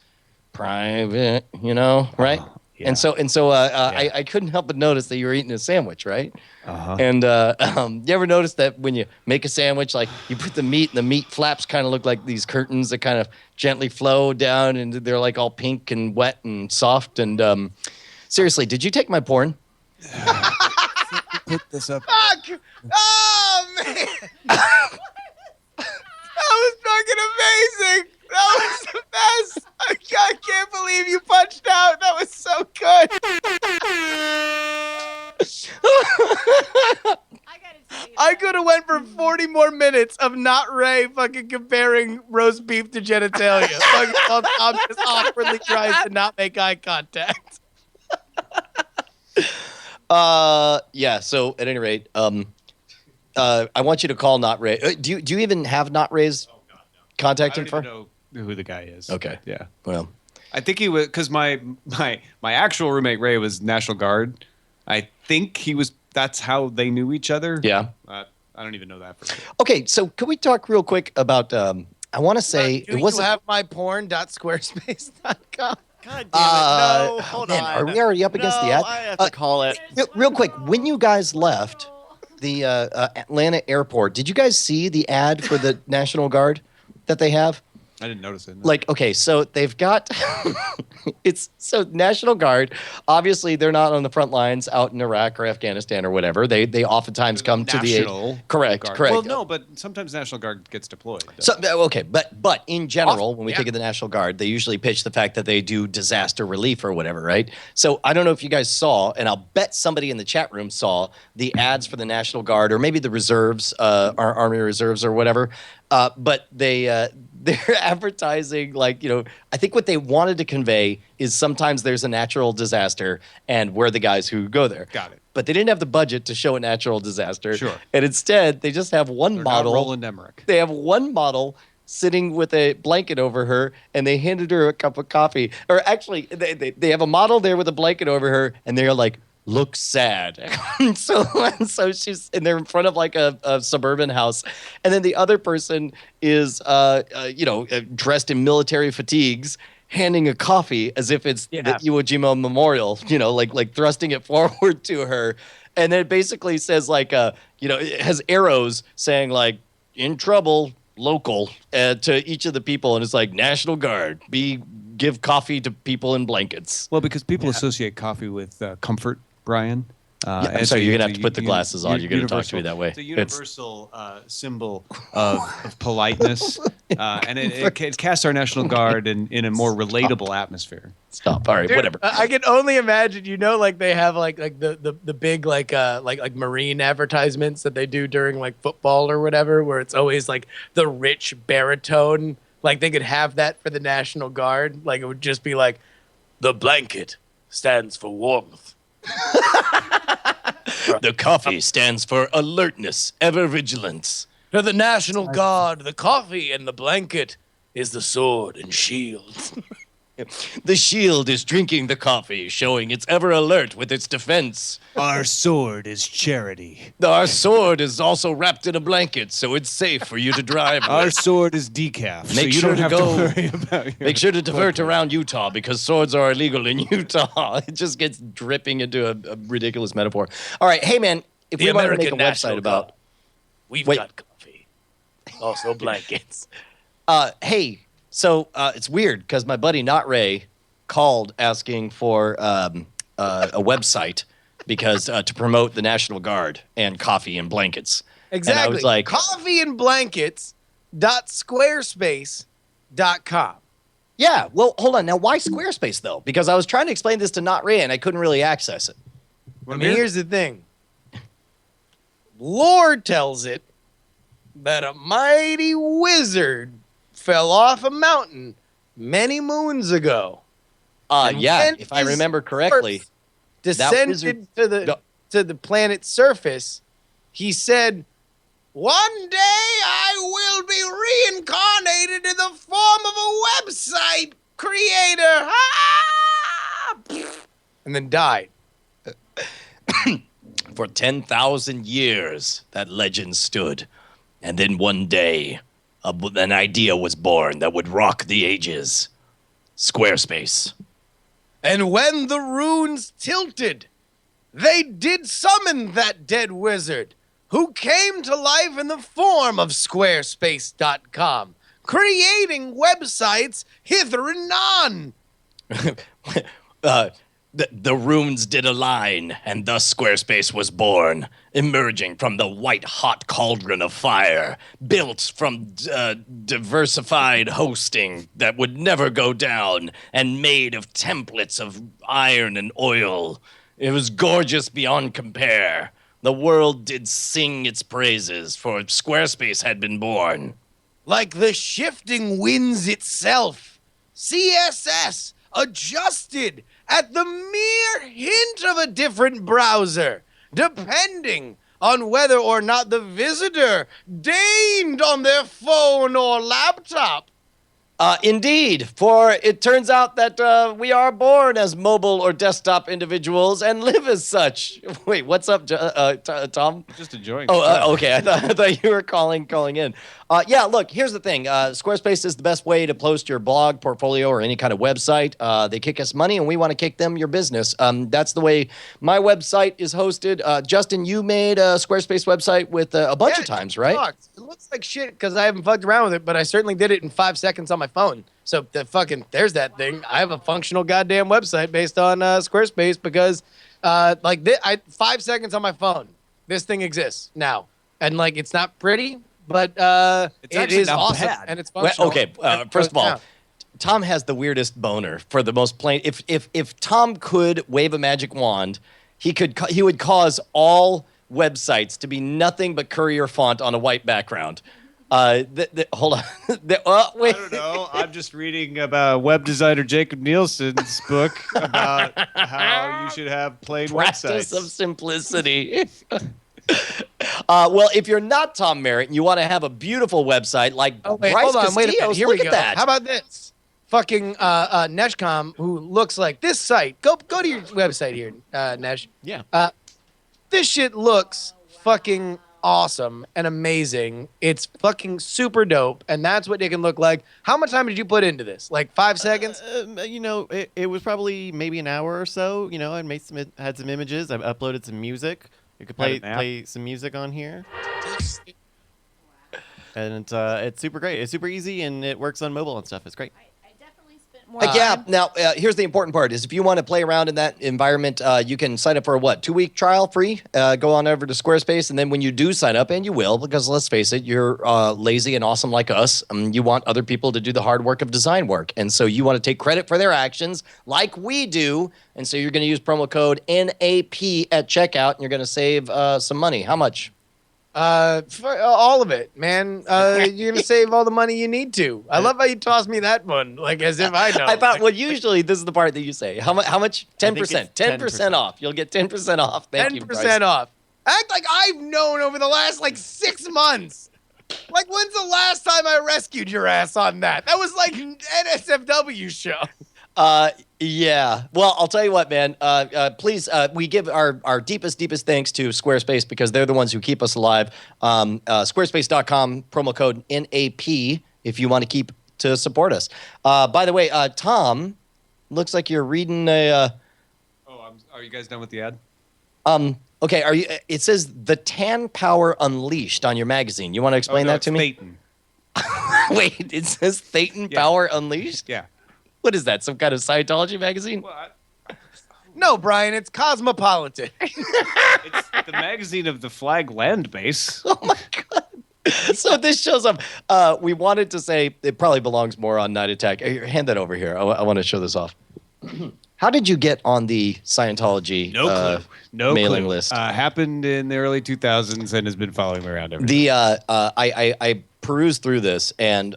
private, right? Yeah. And so I couldn't help but notice that you were eating a sandwich, right? Uh-huh. And you ever notice that when you make a sandwich, like you put the meat and the meat flaps kind of look like these curtains that kind of gently flow down and they're like all pink and wet and soft. And seriously, did you take my porn? Put this up. Fuck! Oh, man! That was fucking amazing! That was the best! I can't believe you punched out! That was so good! I could have went for 40 more minutes of Not Ray fucking comparing roast beef to genitalia. Fucking while Tom just awkwardly tries to not make eye contact. Yeah. So at any rate, I want you to call Not Ray. Do you even have Not Ray's contact I info? don't even know who the guy is. Okay. Yeah. Well, I think he was, because my actual roommate Ray was National Guard. I think that's how they knew each other. yeah. I don't even know that for sure. Okay. So can we talk real quick about? I want to say Do it wasn't. you have my porn.squarespace.com? God damn it. No, hold man, on. are we already up against the ad? I have to call it. Real quick, when you guys left the Atlanta airport, did you guys see the ad for the National Guard that they have? I didn't notice it. No. Like, okay, so they've got so National Guard. Obviously, they're not on the front lines out in Iraq or Afghanistan or whatever. They oftentimes come to the National aid. Correct. Guard. Correct. Well, no, but sometimes National Guard gets deployed. So okay, but in general, when we yeah. think of the National Guard, they usually pitch the fact that they do disaster relief or whatever, right? So I don't know if you guys saw, and I'll bet somebody in the chat room saw the ads for the National Guard or maybe the reserves, our Army Reserves or whatever. But they're advertising like, I think what they wanted to convey is sometimes there's a natural disaster and we're the guys who go there. Got it. But they didn't have the budget to show a natural disaster. Sure. And instead, they just have one They're model. not Roland Emmerich. They have one model sitting with a blanket over her, and they handed her a cup of coffee. Or actually, they have a model there with a blanket over her, and they're like, look sad. so they're in front of like a suburban house, and then the other person is dressed in military fatigues, handing a coffee as if it's the Iwo Jima Memorial, like thrusting it forward to her, and then it basically says like it has arrows saying like in trouble, local, to each of the people, and it's like National Guard, give coffee to people in blankets. Well, because people associate coffee with comfort, Brian. I'm sorry, you're going to have to put the glasses on. You're going to talk to me that way. It's a universal symbol of politeness, and it casts our National Guard in a more relatable atmosphere. Stop. All right, Dude, whatever. I can only imagine, like they have like the big like marine advertisements that they do during like football or whatever, where it's always like the rich baritone. Like they could have that for the National Guard. Like it would just be like, the blanket stands for warmth. The coffee stands for alertness, ever vigilance. To the National Guard, the coffee and the blanket is the sword and shield. The shield is drinking the coffee, showing it's ever alert with its defense. Our sword is charity. Our sword is also wrapped in a blanket, so it's safe for you to drive with. Our sword is decaf. Make so sure you don't to have go. to worry about your Make sure to divert around Utah because swords are illegal in Utah. It just gets dripping into a ridiculous metaphor. All right, hey man, if The we want to make a American National website about, Guard. We've Wait. got coffee. Also blankets. hey, so it's weird because my buddy Not Ray called asking for a website because to promote the National Guard and coffee and blankets. Exactly. And I was like, coffeeandblankets.squarespace.com. yeah, well, hold on. Now, why Squarespace, though? Because I was trying to explain this to Not Ray, and I couldn't really access it. I mean, here's the thing. Lore tells it that a mighty wizard fell off a mountain many moons ago. And Yeah, when if I his remember correctly. corpse descended wizard- to the planet's surface, he said, "One day I will be reincarnated in the form of a website creator." And then died. For 10,000 years, that legend stood. And then one day, an idea was born that would rock the ages. Squarespace. And when the runes tilted, they did summon that dead wizard, who came to life in the form of Squarespace.com, creating websites hither and non. The runes did align, and thus Squarespace was born, emerging from the white-hot cauldron of fire, built from diversified hosting that would never go down, and made of templates of iron and oil. It was gorgeous beyond compare. The world did sing its praises, for Squarespace had been born. Like the shifting winds itself, CSS adjusted at the mere hint of a different browser, depending on whether or not the visitor deigned on their phone or laptop. Indeed, for it turns out that we are born as mobile or desktop individuals and live as such. Wait, what's up, Tom? Just enjoying. Oh, okay. I thought you were calling in. Yeah, look, here's the thing. Squarespace is the best way to post your blog, portfolio, or any kind of website. They kick us money, and we want to kick them your business. That's the way my website is hosted. Justin, you made a Squarespace website with a bunch of times, right? Sucks. It looks like shit because I haven't fucked around with it, but I certainly did it in 5 seconds on my phone. So there's that thing. I have a functional goddamn website based on Squarespace because 5 seconds on my phone, this thing exists now, and like it's not pretty, but it is not awesome bad. and it's Well, functional. okay, And first of all, now- Tom has the weirdest boner for the most plain. If Tom could wave a magic wand, he would cause all websites to be nothing but Courier font on a white background. Hold on. Wait. I don't know. I'm just reading about web designer Jacob Nielsen's book about how you should have plain Practice websites. of simplicity. Well, if you're not Tom Merritt and you want to have a beautiful website like Bryce hold on, wait a minute. Castillo's, Here look we at go. that. How about this? Fucking Neshcom, who looks like this site. Go to your website here, Nesh. Yeah. This shit looks fucking awesome and amazing. It's fucking super dope, and that's what it can look like. How much time did you put into this? Like 5 seconds? It was probably maybe an hour or so. I had some images. I uploaded some music. You could play some music on here, and it's super great. It's super easy, and it works on mobile and stuff. It's great. I definitely spent more Yeah. fun. Now, here's the important part: is if you want to play around in that environment, you can sign up for a 2-week trial free. Go on over to Squarespace, and then when you do sign up, and you will, because let's face it, you're lazy and awesome like us. You want other people to do the hard work of design work, and so you want to take credit for their actions, like we do. And so you're going to use promo code NAP at checkout, and you're going to save some money. How much? For all of it, man. You're gonna save all the money you need to. I love how you tossed me that one, like as if I know. I thought, well, usually this is the part that you say. How much? 10%. it's 10% off. You'll get 10% off. Thank you, Bryce. 10% off. Act like I've known over the last 6 months. Like, when's the last time I rescued your ass on that? That was like an NSFW show. Yeah. Well, I'll tell you what, man. Please, we give our deepest thanks to Squarespace because they're the ones who keep us alive. Squarespace.com, promo code NAP if you want to keep to support us. By the way, Tom, looks like you're reading a. Are you guys done with the ad? Okay. Are you? It says the Tan Power Unleashed on your magazine. You want to explain that to me? Phaeton. Wait, it says Thetan Power Unleashed. Yeah. What is that? Some kind of Scientology magazine? No, Brian, it's Cosmopolitan. It's the magazine of the Flag Land Base. Oh my god! So this shows up. We wanted to say it probably belongs more on Night Attack. Here, hand that over here. I want to show this off. How did you get on the Scientology mailing list? Happened in the early 2000s and has been following me around ever since. The I perused through this and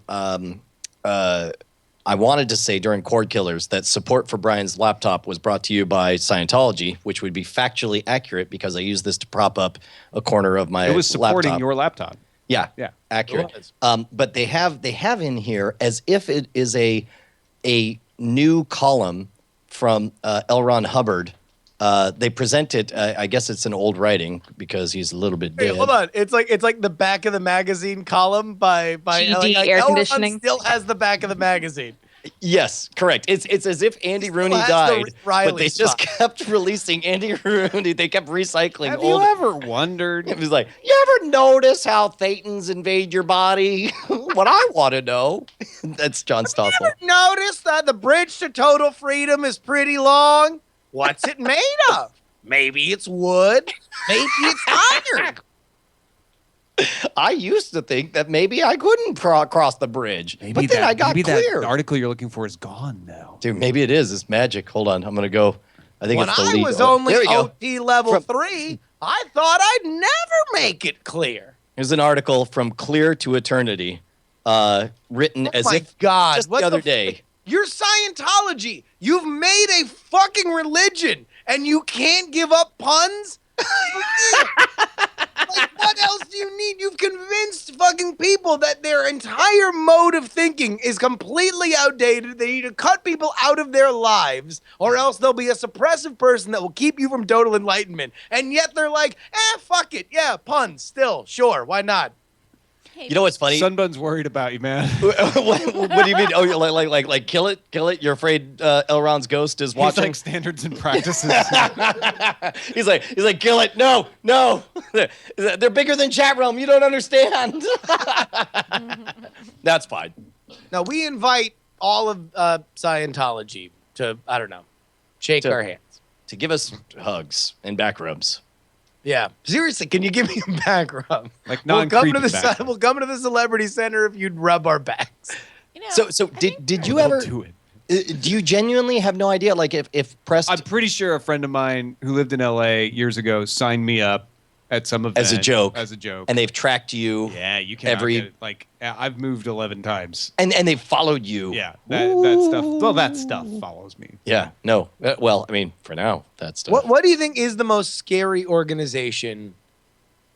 I wanted to say during Cord Killers that support for Brian's laptop was brought to you by Scientology, which would be factually accurate because I used this to prop up a corner of my laptop. It was supporting your laptop. Yeah, accurate. But they have in here as if it is a new column from L. Ron Hubbard. They present it. I guess it's an old writing because he's a little bit dead. Wait, hold on. It's like the back of the magazine column by GD like air L. Ron conditioning. still has the back of the magazine. Yes, correct. It's as if Andy Rooney has the died, Riley but they just spot. kept releasing Andy Rooney. They kept recycling Have old. you ever wondered? It was like, you ever notice how Thetans invade your body? What I want to know. That's John Stossel. Notice that the bridge to total freedom is pretty long. What's it made of? Maybe it's wood. Maybe it's iron. I used to think that maybe I couldn't cross the bridge, but then I got clear. That article you're looking for is gone now. Dude, maybe it is. It's magic. Hold on. I'm going to go. I think When it's the I lead. was Oh, only there we go. OT level 3, I thought I'd never make it clear. Here's an article from Clear to Eternity, written as my if God, just what the other the day. You're Scientology. You've made a fucking religion, and you can't give up puns? Like, what else do you need? You've convinced fucking people that their entire mode of thinking is completely outdated. They need to cut people out of their lives, or else they'll be a suppressive person that will keep you from total enlightenment. And yet they're like, fuck it. Yeah, puns. Still, sure. Why not? You know what's funny? Sunbun's worried about you, man. what do you mean? Oh, you're like kill it? You're afraid Elrond's ghost is He's watching? like standards and practices. he's like, kill it. No. They're bigger than chat realm. You don't understand. That's fine. Now, we invite all of Scientology to, I don't know, shake our hands. To give us hugs and back rubs. Yeah. Seriously, can you give me a back rub? Like We'll come to non-creepy the back rub. we'll come to the celebrity center if you'd rub our backs. You know, So did you We'll ever do it. do you genuinely have no idea like if pressed I'm pretty sure a friend of mine who lived in LA years ago signed me up at some event as a joke and and they've tracked you yeah, you can every like I've moved 11 times. and they've followed you. Yeah, that stuff. Well, that stuff follows me. Yeah. No. Well, I mean, for now, that stuff. What do you think is the most scary organization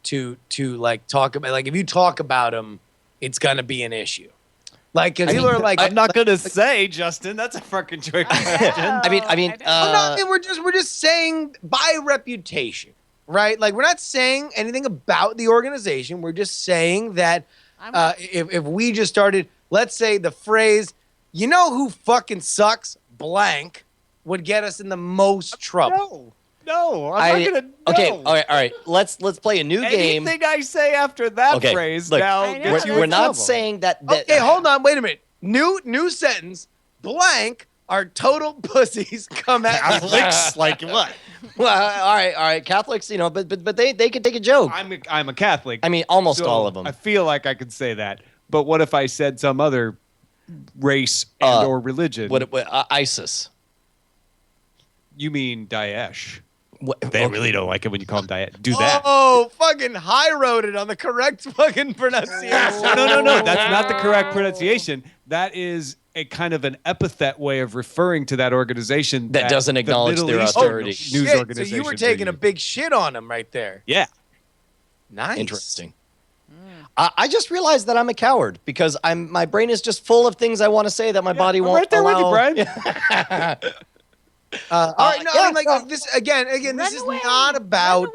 to like talk about? Like, if you talk about them, it's gonna be an issue. Like, because people are like, I'm not gonna say, Justin. That's a fucking trick question. I mean, we're just saying by reputation, right? Like, we're not saying anything about the organization. We're just saying that if we just started, let's say the phrase, you know who fucking sucks, blank, would get us in the most trouble. No, I'm not gonna. Okay, no. all right. Let's play a new game. Anything I say after that Okay, phrase look, now I know. gets you We're in not trouble. saying that. Okay, hold on, wait a minute. New sentence, blank are total pussies. Come at me. Catholics, like what? Well, all right. Catholics, but they could take a joke. I'm a Catholic. I mean, almost so all of them. I feel like I could say that. But what if I said some other race and or religion? What ISIS? You mean Daesh? They really don't like it when you call them Daesh. Do that. Oh, fucking high-roaded on the correct fucking pronunciation. No. That's not the correct pronunciation. That is a kind of an epithet way of referring to that organization that doesn't acknowledge their authority. News organization. So you were taking a big shit on them right there. Yeah. Nice. Interesting. I just realized that I'm a coward because my brain is just full of things I want to say that my body won't right there allow. with you, Brian. All right, I mean, this again. This is not about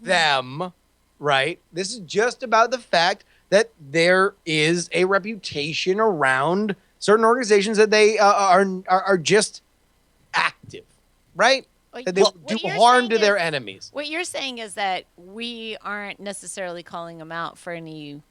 them, right? This is just about the fact that there is a reputation around certain organizations that they are just active, right? That they do harm to their enemies. What you're saying is that we aren't necessarily calling them out for anything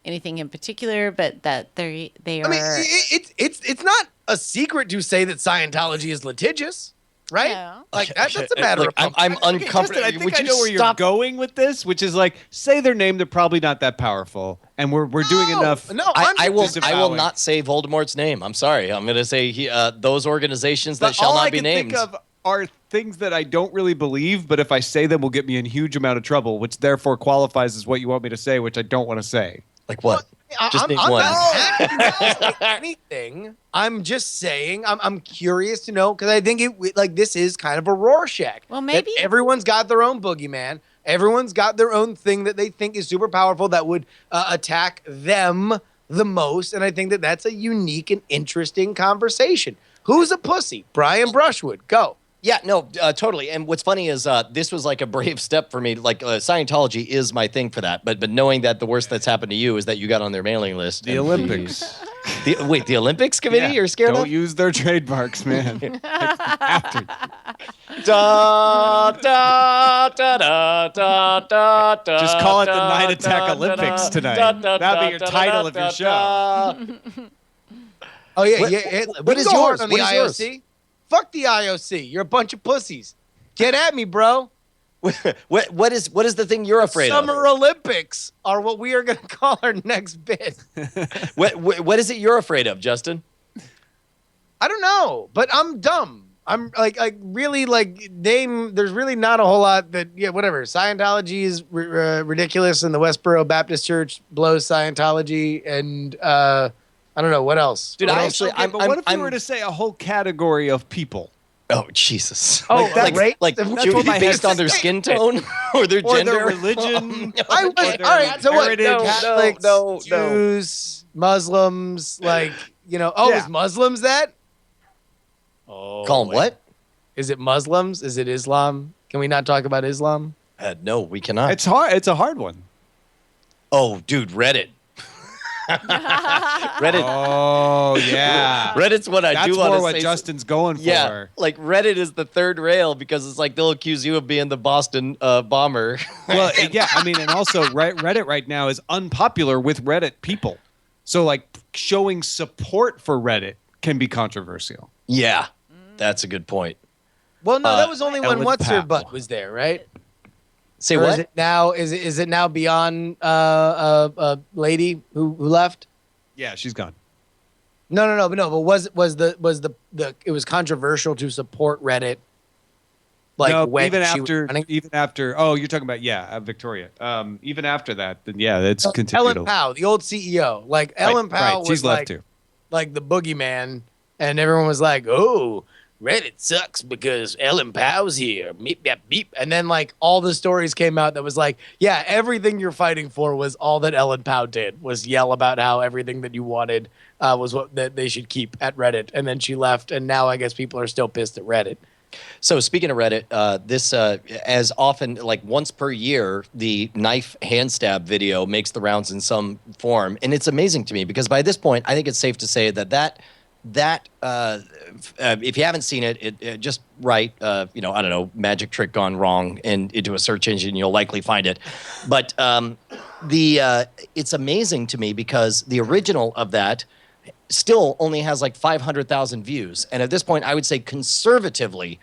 in particular, but that they are. I mean, it's not a secret to say that Scientology is litigious, right? Yeah. Like that's a matter of. I'm uncomfortable. I think I know where you're going with this, which is like, say their name, they're probably not that powerful, and we're doing enough. No, I will not say Voldemort's name. I'm sorry. I'm going to say those organizations that shall not be named. Think of are things that I don't really believe, but if I say them, will get me in a huge amount of trouble, which therefore qualifies as what you want me to say, which I don't want to say. Like what? Just name one. Anything. I'm just saying. I'm curious to know because I think this is kind of a Rorschach. Well, maybe everyone's got their own boogeyman. Everyone's got their own thing that they think is super powerful that would attack them the most, and I think that that's a unique and interesting conversation. Who's a pussy? Brian Brushwood. Go. Yeah, no, totally. And what's funny is this was like a brave step for me. Like Scientology is my thing for that. But knowing that the worst that's happened to you is that you got on their mailing list. The Olympics. The Olympics committee? You're scared Don't of? use their trademarks, man. Da, da, da, da, da, da, Just call it the da, Night Attack da, Olympics da, tonight. da, da, That'd be your da, title da, of your da, show. da. Oh yeah, What we is can go hard yours? on the What is IOC. Fuck the IOC. You're a bunch of pussies. Get at me, bro. What is the thing you're afraid Summer Olympics are what we are going to call our next bit. of? What is it you're afraid of, Justin? I don't know, but I'm dumb. I'm really name. There's really not a whole lot that whatever. Scientology is ridiculous, and the Westboro Baptist Church blows Scientology, and I don't know what else. Dude, What I else? actually, Okay, but what if you were to say a whole category of people? Oh Jesus! Oh, like that's should what it be my based head on their skin tone or their Or gender, their religion? All right. So what? Heritage. Catholics, No. Jews, Muslims, is Muslims that? Oh, Call them what? Is it Muslims? Is it Islam? Can we not talk about Islam? No, we cannot. It's hard. It's a hard one. Oh, dude, Reddit. Reddit. Oh yeah. Reddit's what I That's do want more to what say. Justin's going for. Yeah, like Reddit is the third rail because it's like they'll accuse you of being the Boston bomber. Well, yeah. I mean, and also Reddit right now is unpopular with Reddit people. So like showing support for Reddit can be controversial. Yeah, that's a good point. Well, no, that was only when Ellen What's Her Powell. Butt was there, right? Say Or what? Is it now? Is it now beyond a lady who left? Yeah, she's gone. No. But was it was controversial to support Reddit? Like no, when even she was running? after. Oh, you're talking about Victoria. Even after that, then yeah, it's continued. Ellen Powell, the old CEO, Ellen Powell She's was left too. like the boogeyman, and everyone was like, "Oh, Reddit sucks because Ellen Powell's here." Beep, beep, beep. And then all the stories came out that was like, yeah, everything you're fighting for was all that Ellen Powell did was yell about how everything that you wanted was what that they should keep at Reddit. And then she left, and now I guess people are still pissed at Reddit. So speaking of Reddit, this as often once per year, the knife hand stab video makes the rounds in some form, and it's amazing to me because by this point, I think it's safe to say that if you haven't seen it, just write I don't know, magic trick gone wrong and into a search engine, you'll likely find it. But it's amazing to me because the original of that still only has like 500,000 views. And at this point, I would say conservatively,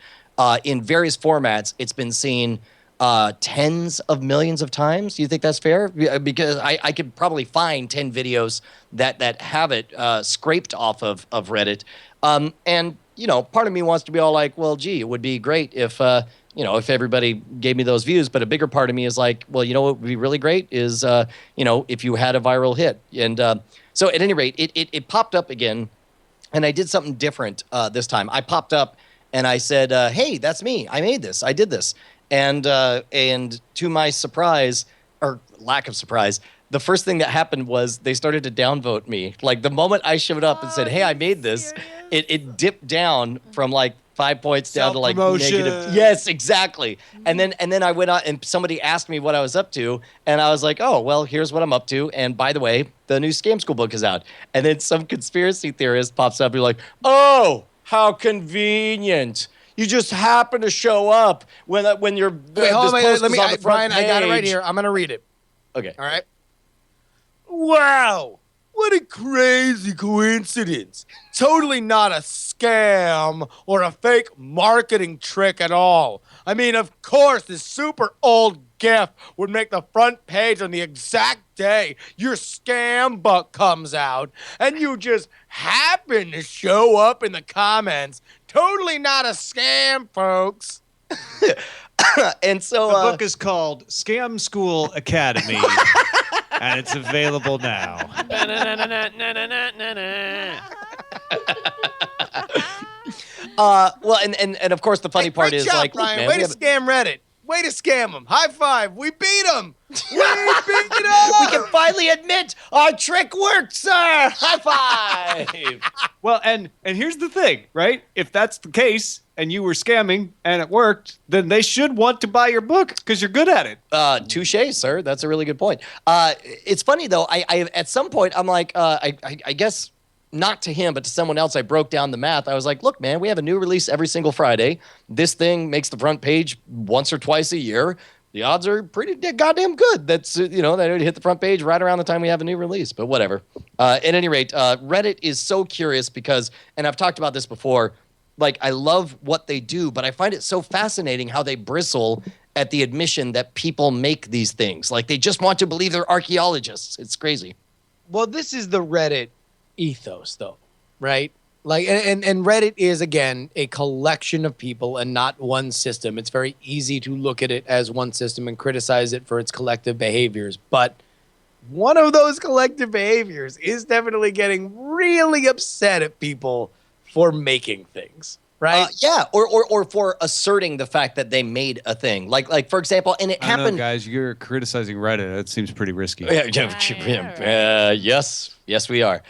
in various formats, it's been seen tens of millions of times. Do you think that's fair? Because I could probably find 10 videos that have it scraped off of Reddit. And, part of me wants to be all like, well, gee, it would be great if, if everybody gave me those views. But a bigger part of me is like, well, what would be really great is, if you had a viral hit. And so at any rate, it popped up again. And I did something different this time. I popped up and I said, hey, that's me. I made this. I did this. And to my surprise, or lack of surprise, the first thing that happened was they started to downvote me. Like the moment I showed up and said, hey, I made this, it dipped down from like 5 points down to like negative. Yes, exactly. And then I went on and somebody asked me what I was up to. And I was like, oh, well, here's what I'm up to. And by the way, the new Scam School book is out. And then some conspiracy theorist pops up and you're like, oh, how convenient. You just happen to show up when you're. Wait, hold on, let me, Brian, page. I got it right here. I'm going to read it. Okay. All right. Wow. What a crazy coincidence. Totally not a scam or a fake marketing trick at all. I mean, of course, this super old GIF would make the front page on the exact day your scam book comes out, and you just happen to show up in the comments. Totally not a scam, folks. And so the book is called Scam School Academy, and it's available now. Well, and of course the funny part is job, like, Brian, man, way to scam Reddit. Way to scam them. High five. We beat them. We beat them. We can finally admit our trick worked, sir. High five. Well, and here's the thing, right? If that's the case and you were scamming and it worked, then they should want to buy your book because you're good at it. Touche, sir. That's a really good point. It's funny though. I at some point I'm like, I guess. Not to him, but to someone else, I broke down the math. I was like, look, man, we have a new release every single Friday. This thing makes the front page once or twice a year. The odds are pretty goddamn good. That's, that it would hit the front page right around the time we have a new release, but whatever. At any rate, Reddit is so curious because, and I've talked about this before, like I love what they do, but I find it so fascinating how they bristle at the admission that people make these things. Like they just want to believe they're archaeologists. It's crazy. Well, this is the Reddit ethos, though, right? Like, and Reddit is, again, a collection of people and not one system. It's very easy to look at it as one system and criticize it for its collective behaviors. But one of those collective behaviors is definitely getting really upset at people for making things, right? Yeah, or for asserting the fact that they made a thing. Like for example, and it happened. I know, guys, you're criticizing Reddit. That seems pretty risky. Yes, we are.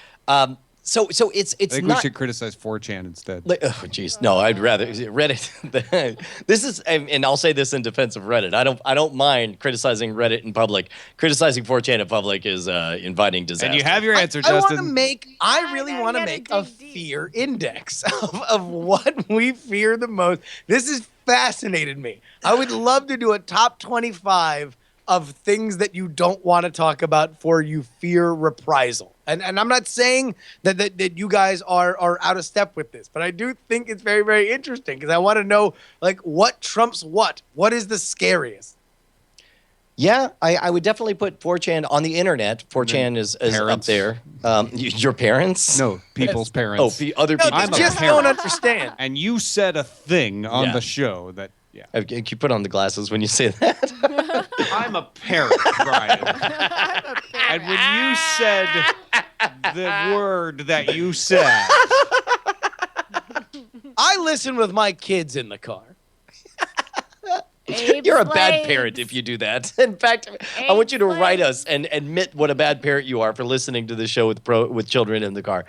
So it's I think not. We should criticize 4chan instead. Oh, jeez, no, I'd rather Reddit. This is, and I'll say this in defense of Reddit. I don't mind criticizing Reddit in public. Criticizing 4chan in public is inviting disaster. And you have your answer, Justin. I really want to make a fear index of what we fear the most. This has fascinated me. I would love to do a top 25 of things that you don't want to talk about for you fear reprisal. And I'm not saying that you guys are out of step with this, but I do think it's very, very interesting because I want to know, like, what trumps what? What is the scariest? Yeah, I would definitely put 4chan on the internet. 4chan is up there. Your parents? No, people's parents. Oh, other people. I just don't understand. And you said a thing on the show that, Can you put on the glasses when you say that? I'm a parent, Brian. And when you said the word that you said, I listen with my kids in the car. You're a bad parent if you do that. In fact, I want you to write us and admit what a bad parent you are for listening to the show with children in the car.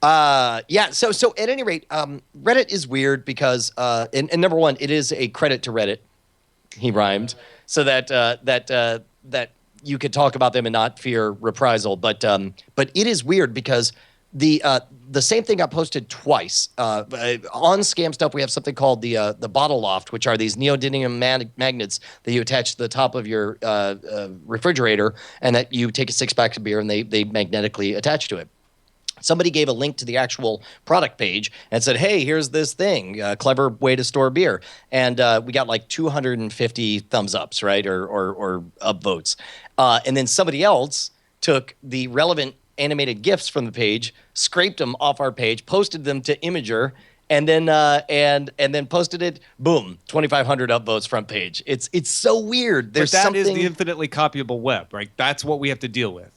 So at any rate, Reddit is weird because, and number one, it is a credit to Reddit. He rhymed, so that you could talk about them and not fear reprisal. But it is weird because the same thing got posted twice. On Scam Stuff, we have something called the Bottle Loft, which are these neodymium magnets that you attach to the top of your refrigerator, and that you take a 6-pack of beer and they magnetically attach to it. somebody gave a link to the actual product page and said, hey, here's this thing, a clever way to store beer. And we got like 250 thumbs ups, right? Or upvotes. And then somebody else took the relevant animated GIFs from the page, scraped them off our page, posted them to Imager, and then and then posted it. Boom, 2,500 upvotes, front page. It's so weird. There's but that something. is the infinitely copyable web, right? That's what we have to deal with.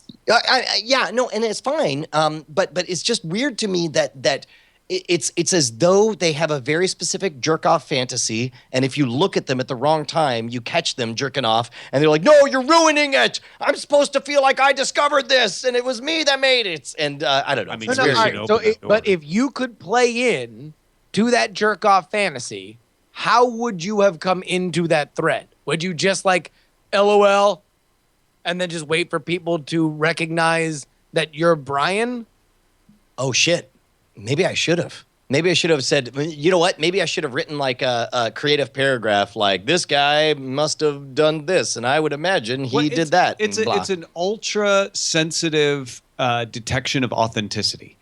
Yeah, no, and it's fine. But it's just weird to me that it's as though they have a very specific jerk off fantasy, and if you look at them at the wrong time, you catch them jerking off, and they're like, "No, you're ruining it. I'm supposed to feel like I discovered this, and it was me that made it." And I don't know. I mean, It's no, very all strange. right. But if you could play in to that jerk off fantasy, how would you have come into that thread? Would you just like LOL and then just wait for people to recognize that you're Brian? Oh shit. Maybe I should have. Maybe I should have said, you know what? Maybe I should have written like a creative paragraph like, this guy must have done this, and I would imagine he did that. It's an ultra sensitive detection of authenticity.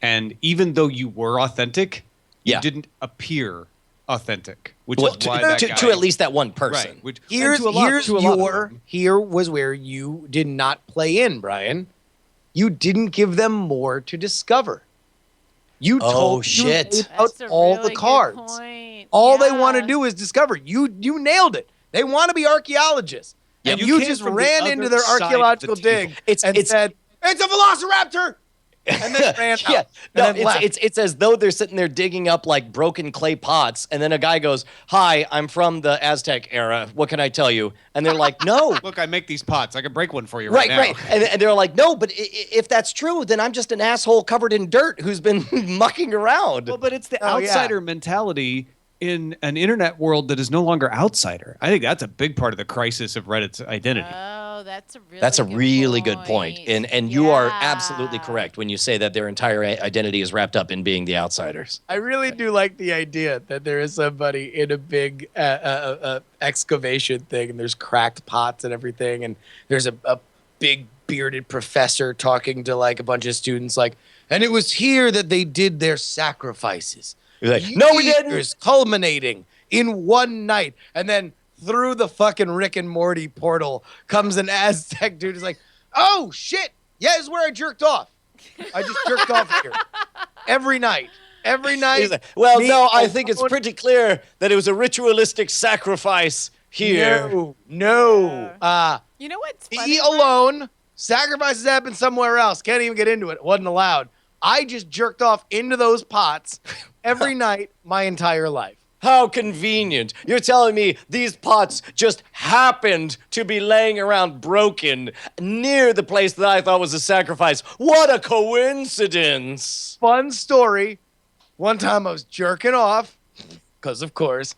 And even though you were authentic, you didn't appear authentic, which Well, is why that guy, to at least that one person. right? Which, Here was where you did not play in, Brian. You didn't give them more to discover. You told you laid out That's a all really the good cards. point. All they want to Yeah. do is discover. You nailed it. They want to be archaeologists. Yeah, and you you came just from the ran other into their side of the archaeological table. dig and said, it's a velociraptor! And then ran out. Yeah, no, and then left. it's as though they're sitting there digging up like broken clay pots, and then a guy goes, "Hi, I'm from the Aztec era. What can I tell you?" And they're like, "No." look, I make these pots. I can break one for you right now. Right. And they're like, "No, but if that's true, then I'm just an asshole covered in dirt who's been mucking around." Well, but it's the Oh, yeah. outsider mentality in an internet world that is no longer outsider. I think that's a big part of the crisis of Reddit's identity. Oh, that's That's a really good point. And you are Yeah. absolutely correct when you say that their entire identity is wrapped up in being the outsiders. I really do like the idea that there is somebody in a big excavation thing, and there's cracked pots and everything, and there's a big bearded professor talking to like a bunch of students, like, and it was here that they did their sacrifices. He's like, "No, we didn't." Years culminating in one night, and then through the fucking Rick and Morty portal comes an Aztec dude. Who's like, "Oh shit, yeah, this is where I jerked off. I just jerked off here every night." Every night. He's like, "Well, me no, I think it's alone- pretty clear that it was a ritualistic sacrifice here." No. You know what's funny? He Brian? alone. Sacrifices happen somewhere else. Can't even get into it. Wasn't allowed. I just jerked off into those pots every night my entire life. How convenient. You're telling me these pots just happened to be laying around broken near the place that I thought was a sacrifice. What a coincidence. Fun story. One time I was jerking off, because of course,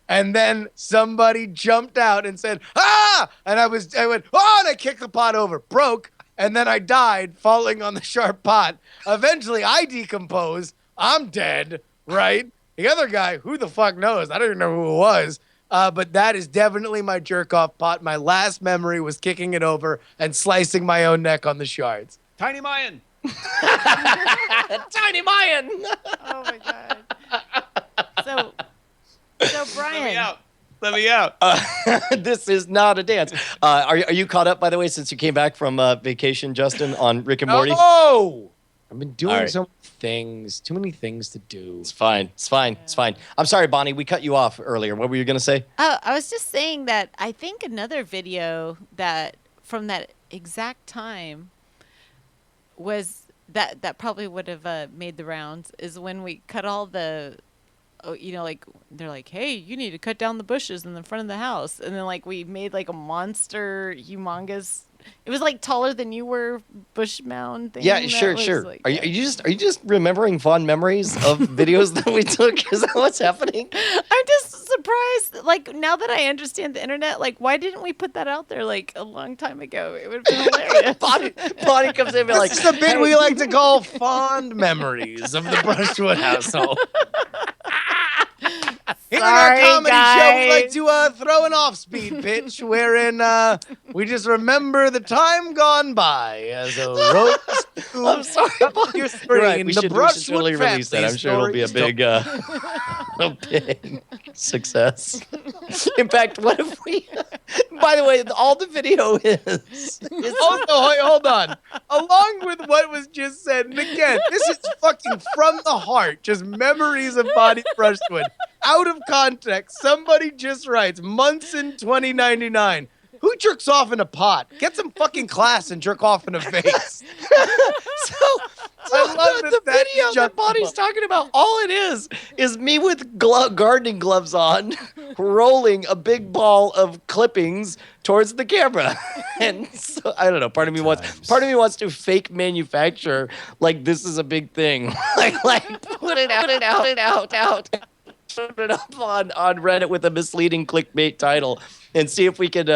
and then somebody jumped out and said, "Ah!" And I went, "Oh!" And I kicked the pot over, broke, and then I died falling on the sharp pot. Eventually I decomposed. I'm dead, right? The other guy, who the fuck knows? I don't even know who it was. But that is definitely my jerk off pot. My last memory was kicking it over and slicing my own neck on the shards. Tiny Mayan. Tiny Mayan. Oh my god. So Brian. Let me out. This is not a dance. Are you caught up, by the way, since you came back from vacation, Justin, on Rick and Morty? Oh! I've been doing All right. so many things. Too many things to do. It's fine. It's fine. It's fine. I'm sorry, Bonnie. We cut you off earlier. What were you going to say? Oh, I was just saying that I think another video that from that exact time was that probably would have made the rounds is when we cut all the, like they're like, hey, you need to cut down the bushes in the front of the house, and then like we made like a monster, humongous. It was like taller than you were, bush mound thing. Yeah, that sure. was, like, Are you just remembering fond memories of videos that we took? Is that what's happening? I'm just surprised. Like now that I understand the internet, like why didn't we put that out there like a long time ago? It would have been hilarious. Bonnie comes in and be like, This is the bit we like to call fond memories of the Brushwood household. Here Sorry, in our comedy show, we like guys. to throw an off-speed pitch wherein we just remember the time gone by as a roast. I'm sorry, Bonnie. Your You're right. screen, We the should Brushwood totally release that. family I'm sure it'll be a stories. big, a big success. In fact, what if we? By the way, all the video is. Also, hold on. Along with what was just said, and again, this is fucking from the heart, just memories of Bonnie Brushwood. Out of context, somebody just writes, months in 2099. Who jerks off in a pot? Get some fucking class and jerk off in a vase. So I love the that video that Bonnie's talking about, all it is me with gardening gloves on, rolling a big ball of clippings towards the camera. And so I don't know. Part of me wants to fake manufacture like this is a big thing. like put it out. Put it up on Reddit with a misleading clickbait title and see if we could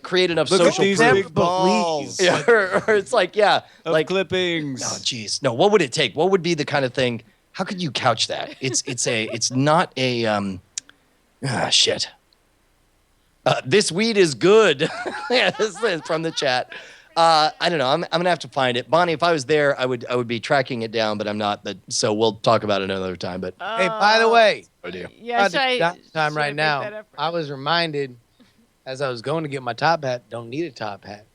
create enough Look at social these proof. big balls Yeah, or it's like, yeah, of like clippings. oh, geez. No, what would it take? What would be the kind of thing? How could you couch that? It's not a shit. This weed is good. Yeah, this is from the chat. I don't know. I'm gonna have to find it. Bonnie, if I was there, I would be tracking it down, but I'm not. But so we'll talk about it another time. But Hey, by the way, Yeah, time right now, I was reminded as I was going to get my top hat, don't need a top hat.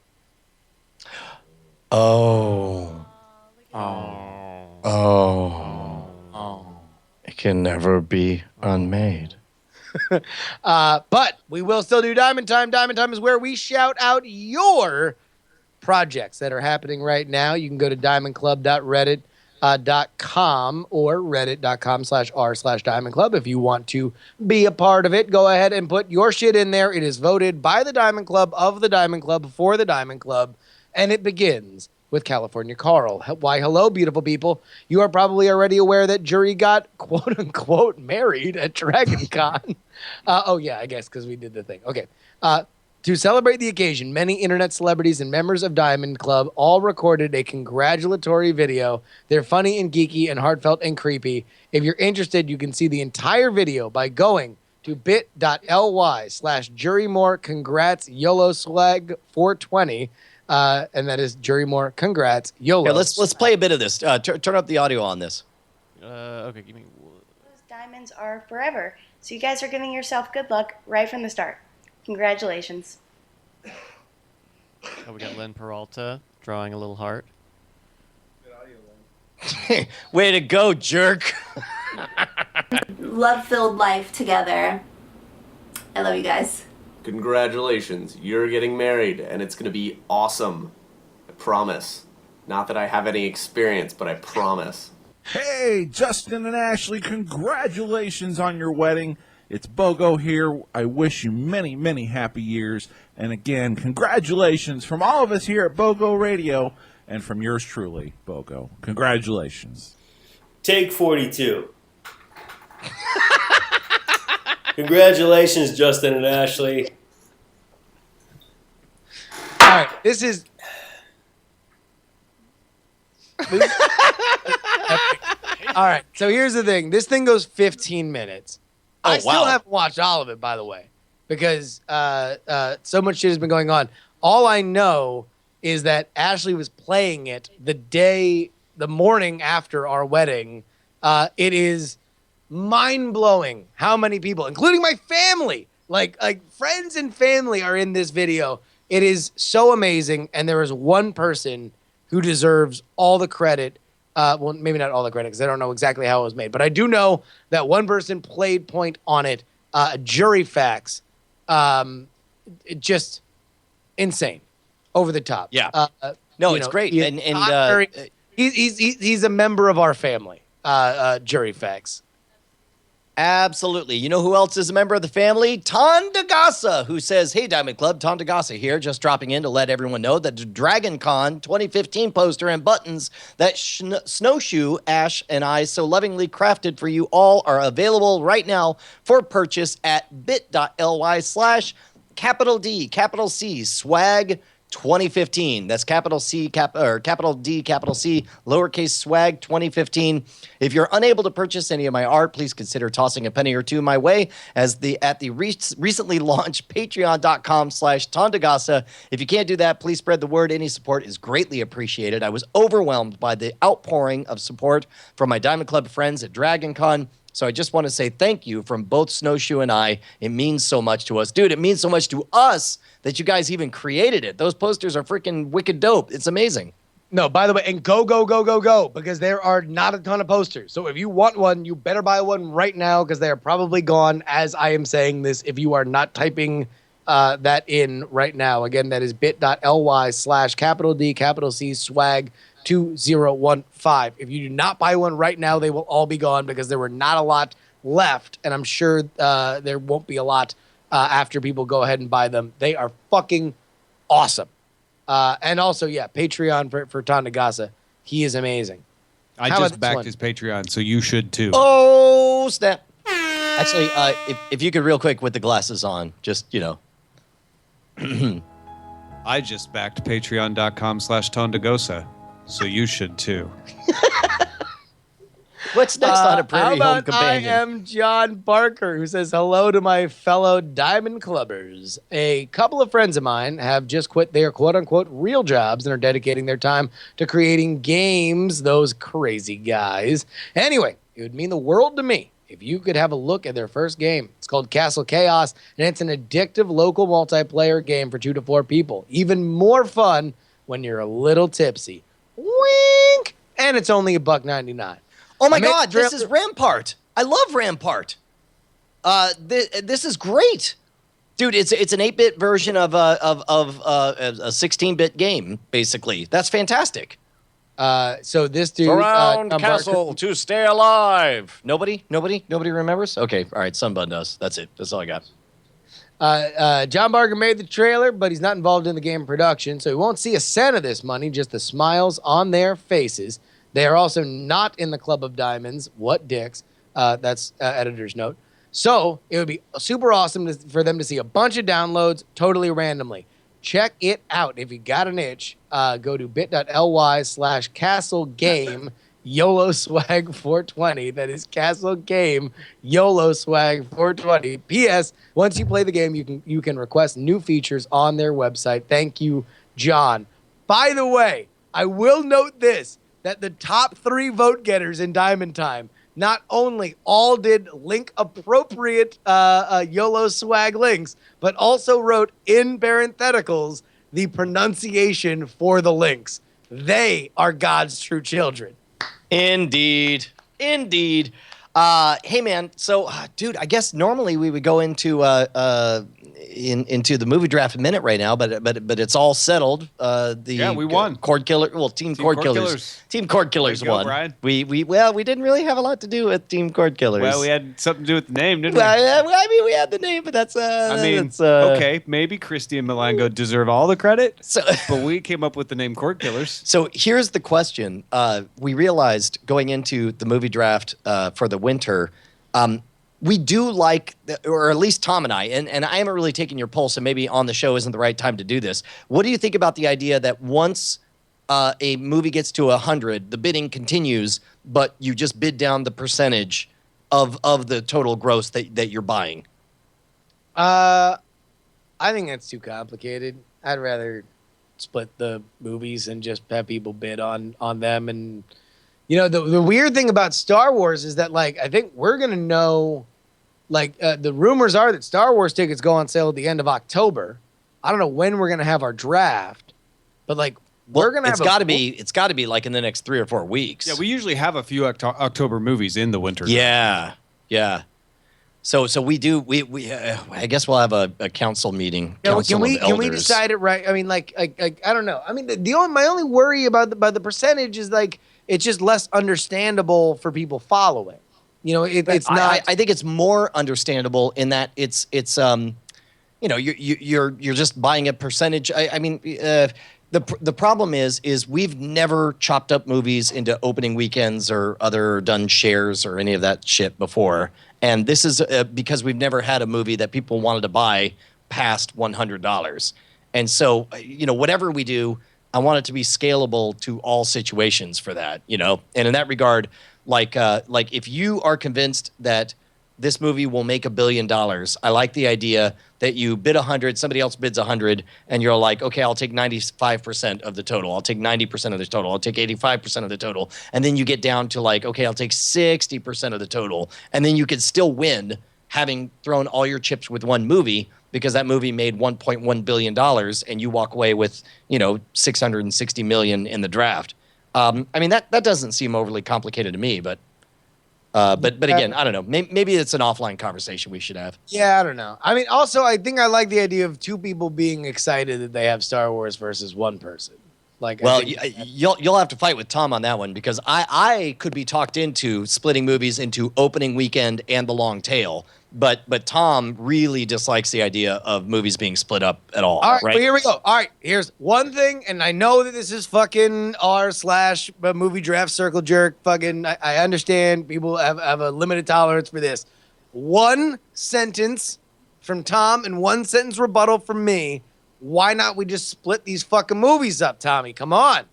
oh, it can never be unmade. But we will still do Diamond Time. Diamond Time is where we shout out your projects that are happening right now. You can go to diamondclub.reddit.com or reddit.com/r/diamondclub if you want to be a part of it. Go ahead and put your shit in there. It is voted by the Diamond Club, of the Diamond Club, for the Diamond Club, and it begins with California Carl. Why, hello, beautiful people. You are probably already aware that Jury got quote-unquote married at DragonCon. Oh, yeah, I guess because we did the thing. Okay. To celebrate the occasion, many internet celebrities and members of Diamond Club all recorded a congratulatory video. They're funny and geeky and heartfelt and creepy. If you're interested, you can see the entire video by going to bit.ly/JuryMore Congrats YOLO Swag 420. And that is Jurymore Congrats YOLO. Yeah, let's play a bit of this. Turn up the audio on this. Okay, give me. Those diamonds are forever. So you guys are giving yourself good luck right from the start. Congratulations. Oh, we got Len Peralta drawing a little heart. Way to go, jerk. Love-filled life together. I love you guys. Congratulations, you're getting married, and it's going to be awesome. I promise. Not that I have any experience, but I promise. Hey, Justin and Ashley, congratulations on your wedding. It's Bogo here. I wish you many, many happy years. And again, congratulations from all of us here at Bogo Radio and from yours truly, Bogo. Congratulations. Take 42. Congratulations, Justin and Ashley. All right, this is... All right, so here's the thing. This thing goes 15 minutes. I still haven't watched all of it, by the way, because so much shit has been going on. All I know is that Ashley was playing it the morning after our wedding. It is mind-blowing how many people, including my family, like friends and family, are in this video. It is so amazing, and there is one person who deserves all the credit. Well, maybe not all the credit, because I don't know exactly how it was made, but I do know that one person played point on it. Jury facts, just insane, over the top. Yeah. No, it's great, and he's a member of our family. Jury facts. Absolutely. You know who else is a member of the family? Ton DeGassa, who says, hey, Diamond Club, Ton DeGassa here, just dropping in to let everyone know that the DragonCon 2015 poster and buttons that Snowshoe, Ash, and I so lovingly crafted for you all are available right now for purchase at bit.ly/D, capital C, swag 2015. That's capital C, capital D, capital C, lowercase swag 2015. If you're unable to purchase any of my art, please consider tossing a penny or two my way at the recently launched patreon.com/Tondagasa. If you can't do that, please spread the word. Any support is greatly appreciated. I was overwhelmed by the outpouring of support from my Diamond Club friends at Dragon Con. So I just want to say thank you from both Snowshoe and I. It means so much to us. Dude, it means so much to us that you guys even created it. Those posters are freaking wicked dope. It's amazing. No, by the way, and go, because there are not a ton of posters. So if you want one, you better buy one right now because they are probably gone as I am saying this if you are not typing that in right now. Again, that is bit.ly/capital D, capital C, swag 2015. If you do not buy one right now, they will all be gone because there were not a lot left, and I'm sure there won't be a lot after people go ahead and buy them. They are fucking awesome. And also, yeah, Patreon for Tondagasa. He is amazing. I just backed his Patreon, so you should too. Oh, snap. Actually, if you could real quick with the glasses on, just, you know. I just backed patreon.com/Tondagosa. So you should too. What's next on a Prairie Home Companion? I am John Barker, who says hello to my fellow Diamond Clubbers. A couple of friends of mine have just quit their quote-unquote real jobs and are dedicating their time to creating games, those crazy guys. Anyway, it would mean the world to me if you could have a look at their first game. It's called Castle Chaos, and it's an addictive local multiplayer game for 2 to 4 people. Even more fun when you're a little tipsy. Wink! And it's only $1.99. Oh my God, this is Rampart. I love Rampart. This is great. Dude, it's an 8-bit version of a 16-bit game, basically. That's fantastic. So this dude... Surround castle to stay alive. Nobody remembers? Okay, all right, Sunbun does. That's it. That's all I got. John Barker made the trailer, but he's not involved in the game production, so he won't see a cent of this money, just the smiles on their faces. They are also not in the Club of Diamonds. What dicks. That's editor's note. So it would be super awesome for them to see a bunch of downloads totally randomly. Check it out. If you got an itch, go to bit.ly/Castle Game YOLO Swag 420. That is Castle Game YOLO Swag 420. P.S. Once you play the game, you can request new features on their website. Thank you, John. By the way, I will note this, that the top 3 vote getters in Diamond Time not only all did link appropriate YOLO Swag links, but also wrote in parentheticals the pronunciation for the links. They are God's true children. Indeed. Hey, man. So, dude, I guess normally we would go into the movie draft minute right now, but it's all settled. We won. Cord Killer. Well, Team Cord Killers. Team Cord Killers won. Brian. We didn't really have a lot to do with Team Cord Killers. Well, we had something to do with the name, didn't we? I mean, we had the name, but that's okay. Maybe Christy and Malango deserve all the credit, but we came up with the name Cord Killers. So here's the question: we realized going into the movie draft for the winter. We do like, or at least Tom and I I haven't really taken your pulse, and maybe on the show isn't the right time to do this. What do you think about the idea that once a movie gets to 100, the bidding continues, but you just bid down the percentage of the total gross that you're buying? I think that's too complicated. I'd rather split the movies and just have people bid on them. And you know, the weird thing about Star Wars is that, like, I think we're gonna know. Like, the rumors are that Star Wars tickets go on sale at the end of October. I don't know when we're going to have our draft, but, like, we're going to have it's got to be like in the next 3 or 4 weeks. Yeah, we usually have a few October movies in the winter. Yeah. So we do, I guess we'll have a council meeting. Can we decide it right? I mean, like I don't know. I mean, my only worry about the percentage is, like, it's just less understandable for people following. You know, it's not. I think it's more understandable in that it's you know, you're just buying a percentage. I mean, the problem is we've never chopped up movies into opening weekends or done shares or any of that shit before, and this is because we've never had a movie that people wanted to buy past $100. And so, whatever we do, I want it to be scalable to all situations for that, And in that regard, like if you are convinced that this movie will make $1 billion, I like the idea that you bid 100, somebody else bids 100, and you're like, okay, I'll take 95% of the total. I'll take 90% of the total. I'll take 85% of the total. And then you get down to like, okay, I'll take 60% of the total. And then you could still win having thrown all your chips with one movie, because that movie made $1.1 billion and you walk away with, $660 million in the draft. That doesn't seem overly complicated to me, but again, I don't know. Maybe it's an offline conversation we should have. Yeah, I don't know. Also, I think I like the idea of two people being excited that they have Star Wars versus one person. You'll have to fight with Tom on that one, because I could be talked into splitting movies into opening weekend and the long tail. But Tom really dislikes the idea of movies being split up at all. All right, well, here we go. All right, here's one thing, and I know that this is fucking r/movie draft circle jerk. Fucking, I understand people have a limited tolerance for this. One sentence from Tom and one sentence rebuttal from me. Why not we just split these fucking movies up, Tommy? Come on.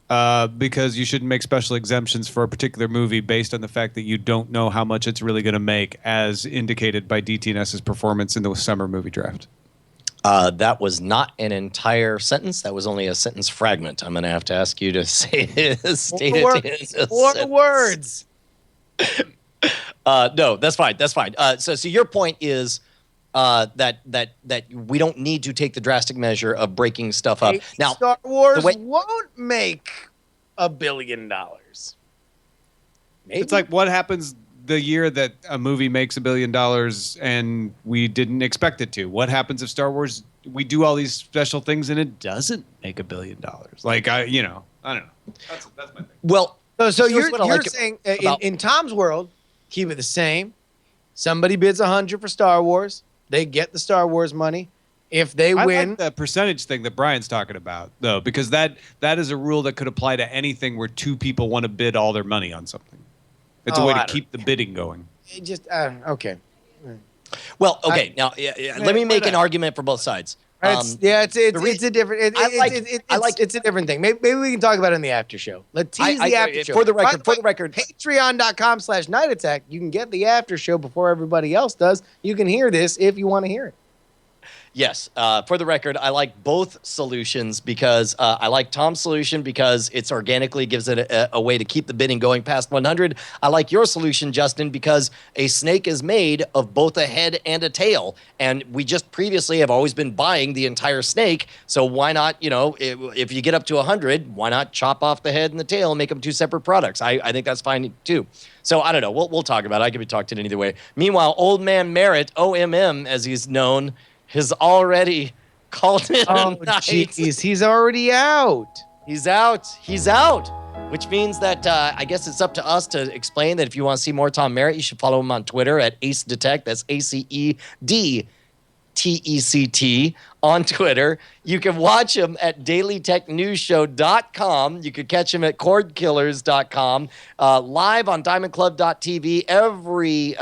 Because you shouldn't make special exemptions for a particular movie based on the fact that you don't know how much it's really going to make, as indicated by DTNS's performance in the summer movie draft. That was not an entire sentence. That was only a sentence fragment. I'm going to have to ask you to state it in four words. No, that's fine. That's fine. So your point is that we don't need to take the drastic measure of breaking stuff up. Now, Star Wars won't make $1 billion. Maybe. It's like, what happens the year that a movie makes $1 billion and we didn't expect it to? What happens if Star Wars, we do all these special things and it doesn't make $1 billion? Like, I don't know. That's my thing. Well, so you're saying in Tom's world, keep it the same. Somebody bids 100 for Star Wars. They get the Star Wars money. If they win, I like the percentage thing that Brian's talking about, though, because that is a rule that could apply to anything where two people want to bid all their money on something. It's a way to keep the bidding going. It just okay. Well, okay. Now, let me make an argument for both sides. It's a different. It's a different thing. Maybe we can talk about it in the after show. Let's tease the after show. For the record, Patreon.com/Night Attack. You can get the after show before everybody else does. You can hear this if you want to hear it. Yes. For the record, I like both solutions, because I like Tom's solution because it's organically gives it a way to keep the bidding going past 100. I like your solution, Justin, because a snake is made of both a head and a tail. And we just previously have always been buying the entire snake. So why not, if you get up to 100, why not chop off the head and the tail and make them two separate products? I think that's fine, too. So I don't know. We'll talk about it. I could be talked in either way. Meanwhile, Old Man Merritt, OMM, as he's known, has already called it a night. Jeez, he's already out. He's out. Which means that I guess it's up to us to explain that if you want to see more Tom Merritt, you should follow him on Twitter at Ace Detect. That's ACEDTECT on Twitter. You can watch him at dailytechnewsshow.com. You could catch him at cordkillers.com. Live on diamondclub.tv every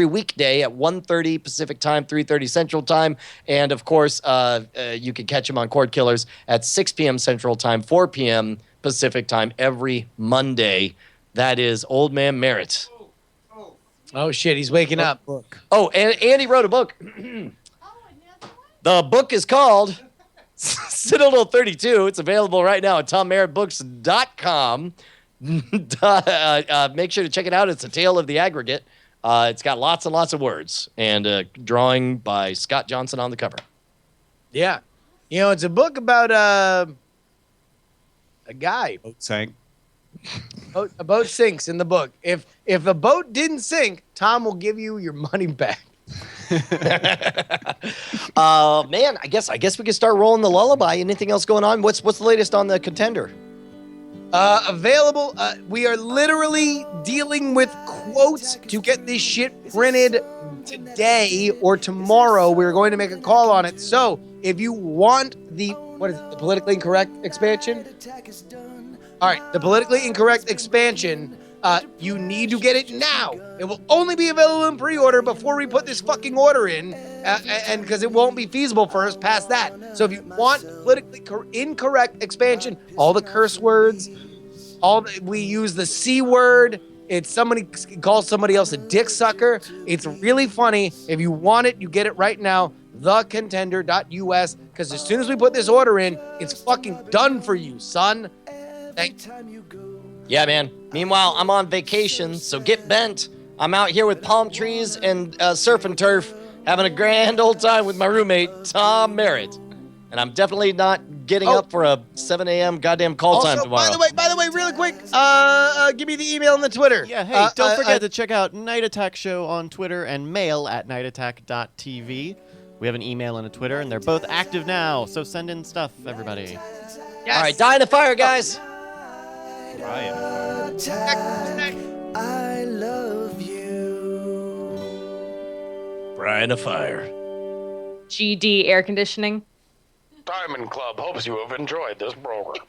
weekday at 1:30 Pacific Time, 3:30 Central Time. And, of course, you can catch him on Cord Killers at 6 p.m. Central Time, 4 p.m. Pacific Time every Monday. That is Old Man Merritt. Oh, shit, he's waking up. Oh, and he wrote a book. The book is called Citadel 32. It's available right now at TomMerrittBooks.com. Make sure to check it out. It's a tale of the aggregate. It's got lots and lots of words, and a drawing by Scott Johnson on the cover. Yeah. It's a book about a guy. Boat sank. A boat sinks in the book. If a boat didn't sink, Tom will give you your money back. Man, I guess we can start rolling the lullaby. Anything else going on? What's the latest on the Contender? Available. We are literally dealing with quotes to get this shit printed today or tomorrow. We're going to make a call on it. So if you want the politically incorrect expansion? All right, the politically incorrect expansion. You need to get it now. It will only be available in pre-order before we put this fucking order in, and because it won't be feasible for us past that. So if you want politically incorrect expansion, all the curse words, we use the C word. It's somebody calls somebody else a dick sucker. It's really funny. If you want it, you get it right now. thecontender.us, because as soon as we put this order in, it's fucking done for you, son. Thanks. Yeah, man. Meanwhile, I'm on vacation, so get bent. I'm out here with palm trees and surf and turf, having a grand old time with my roommate, Tom Merritt. And I'm definitely not getting up for a 7 a.m. goddamn call time tomorrow. By the way, really quick, give me the email and the Twitter. Yeah, hey, don't forget to check out Night Attack Show on Twitter and mail at nightattack.tv. We have an email and a Twitter, and they're both active now, so send in stuff, everybody. Yes. All right, die in the fire, guys. I love you. Brian of Fire. GD air conditioning. Diamond Club hopes you have enjoyed this program.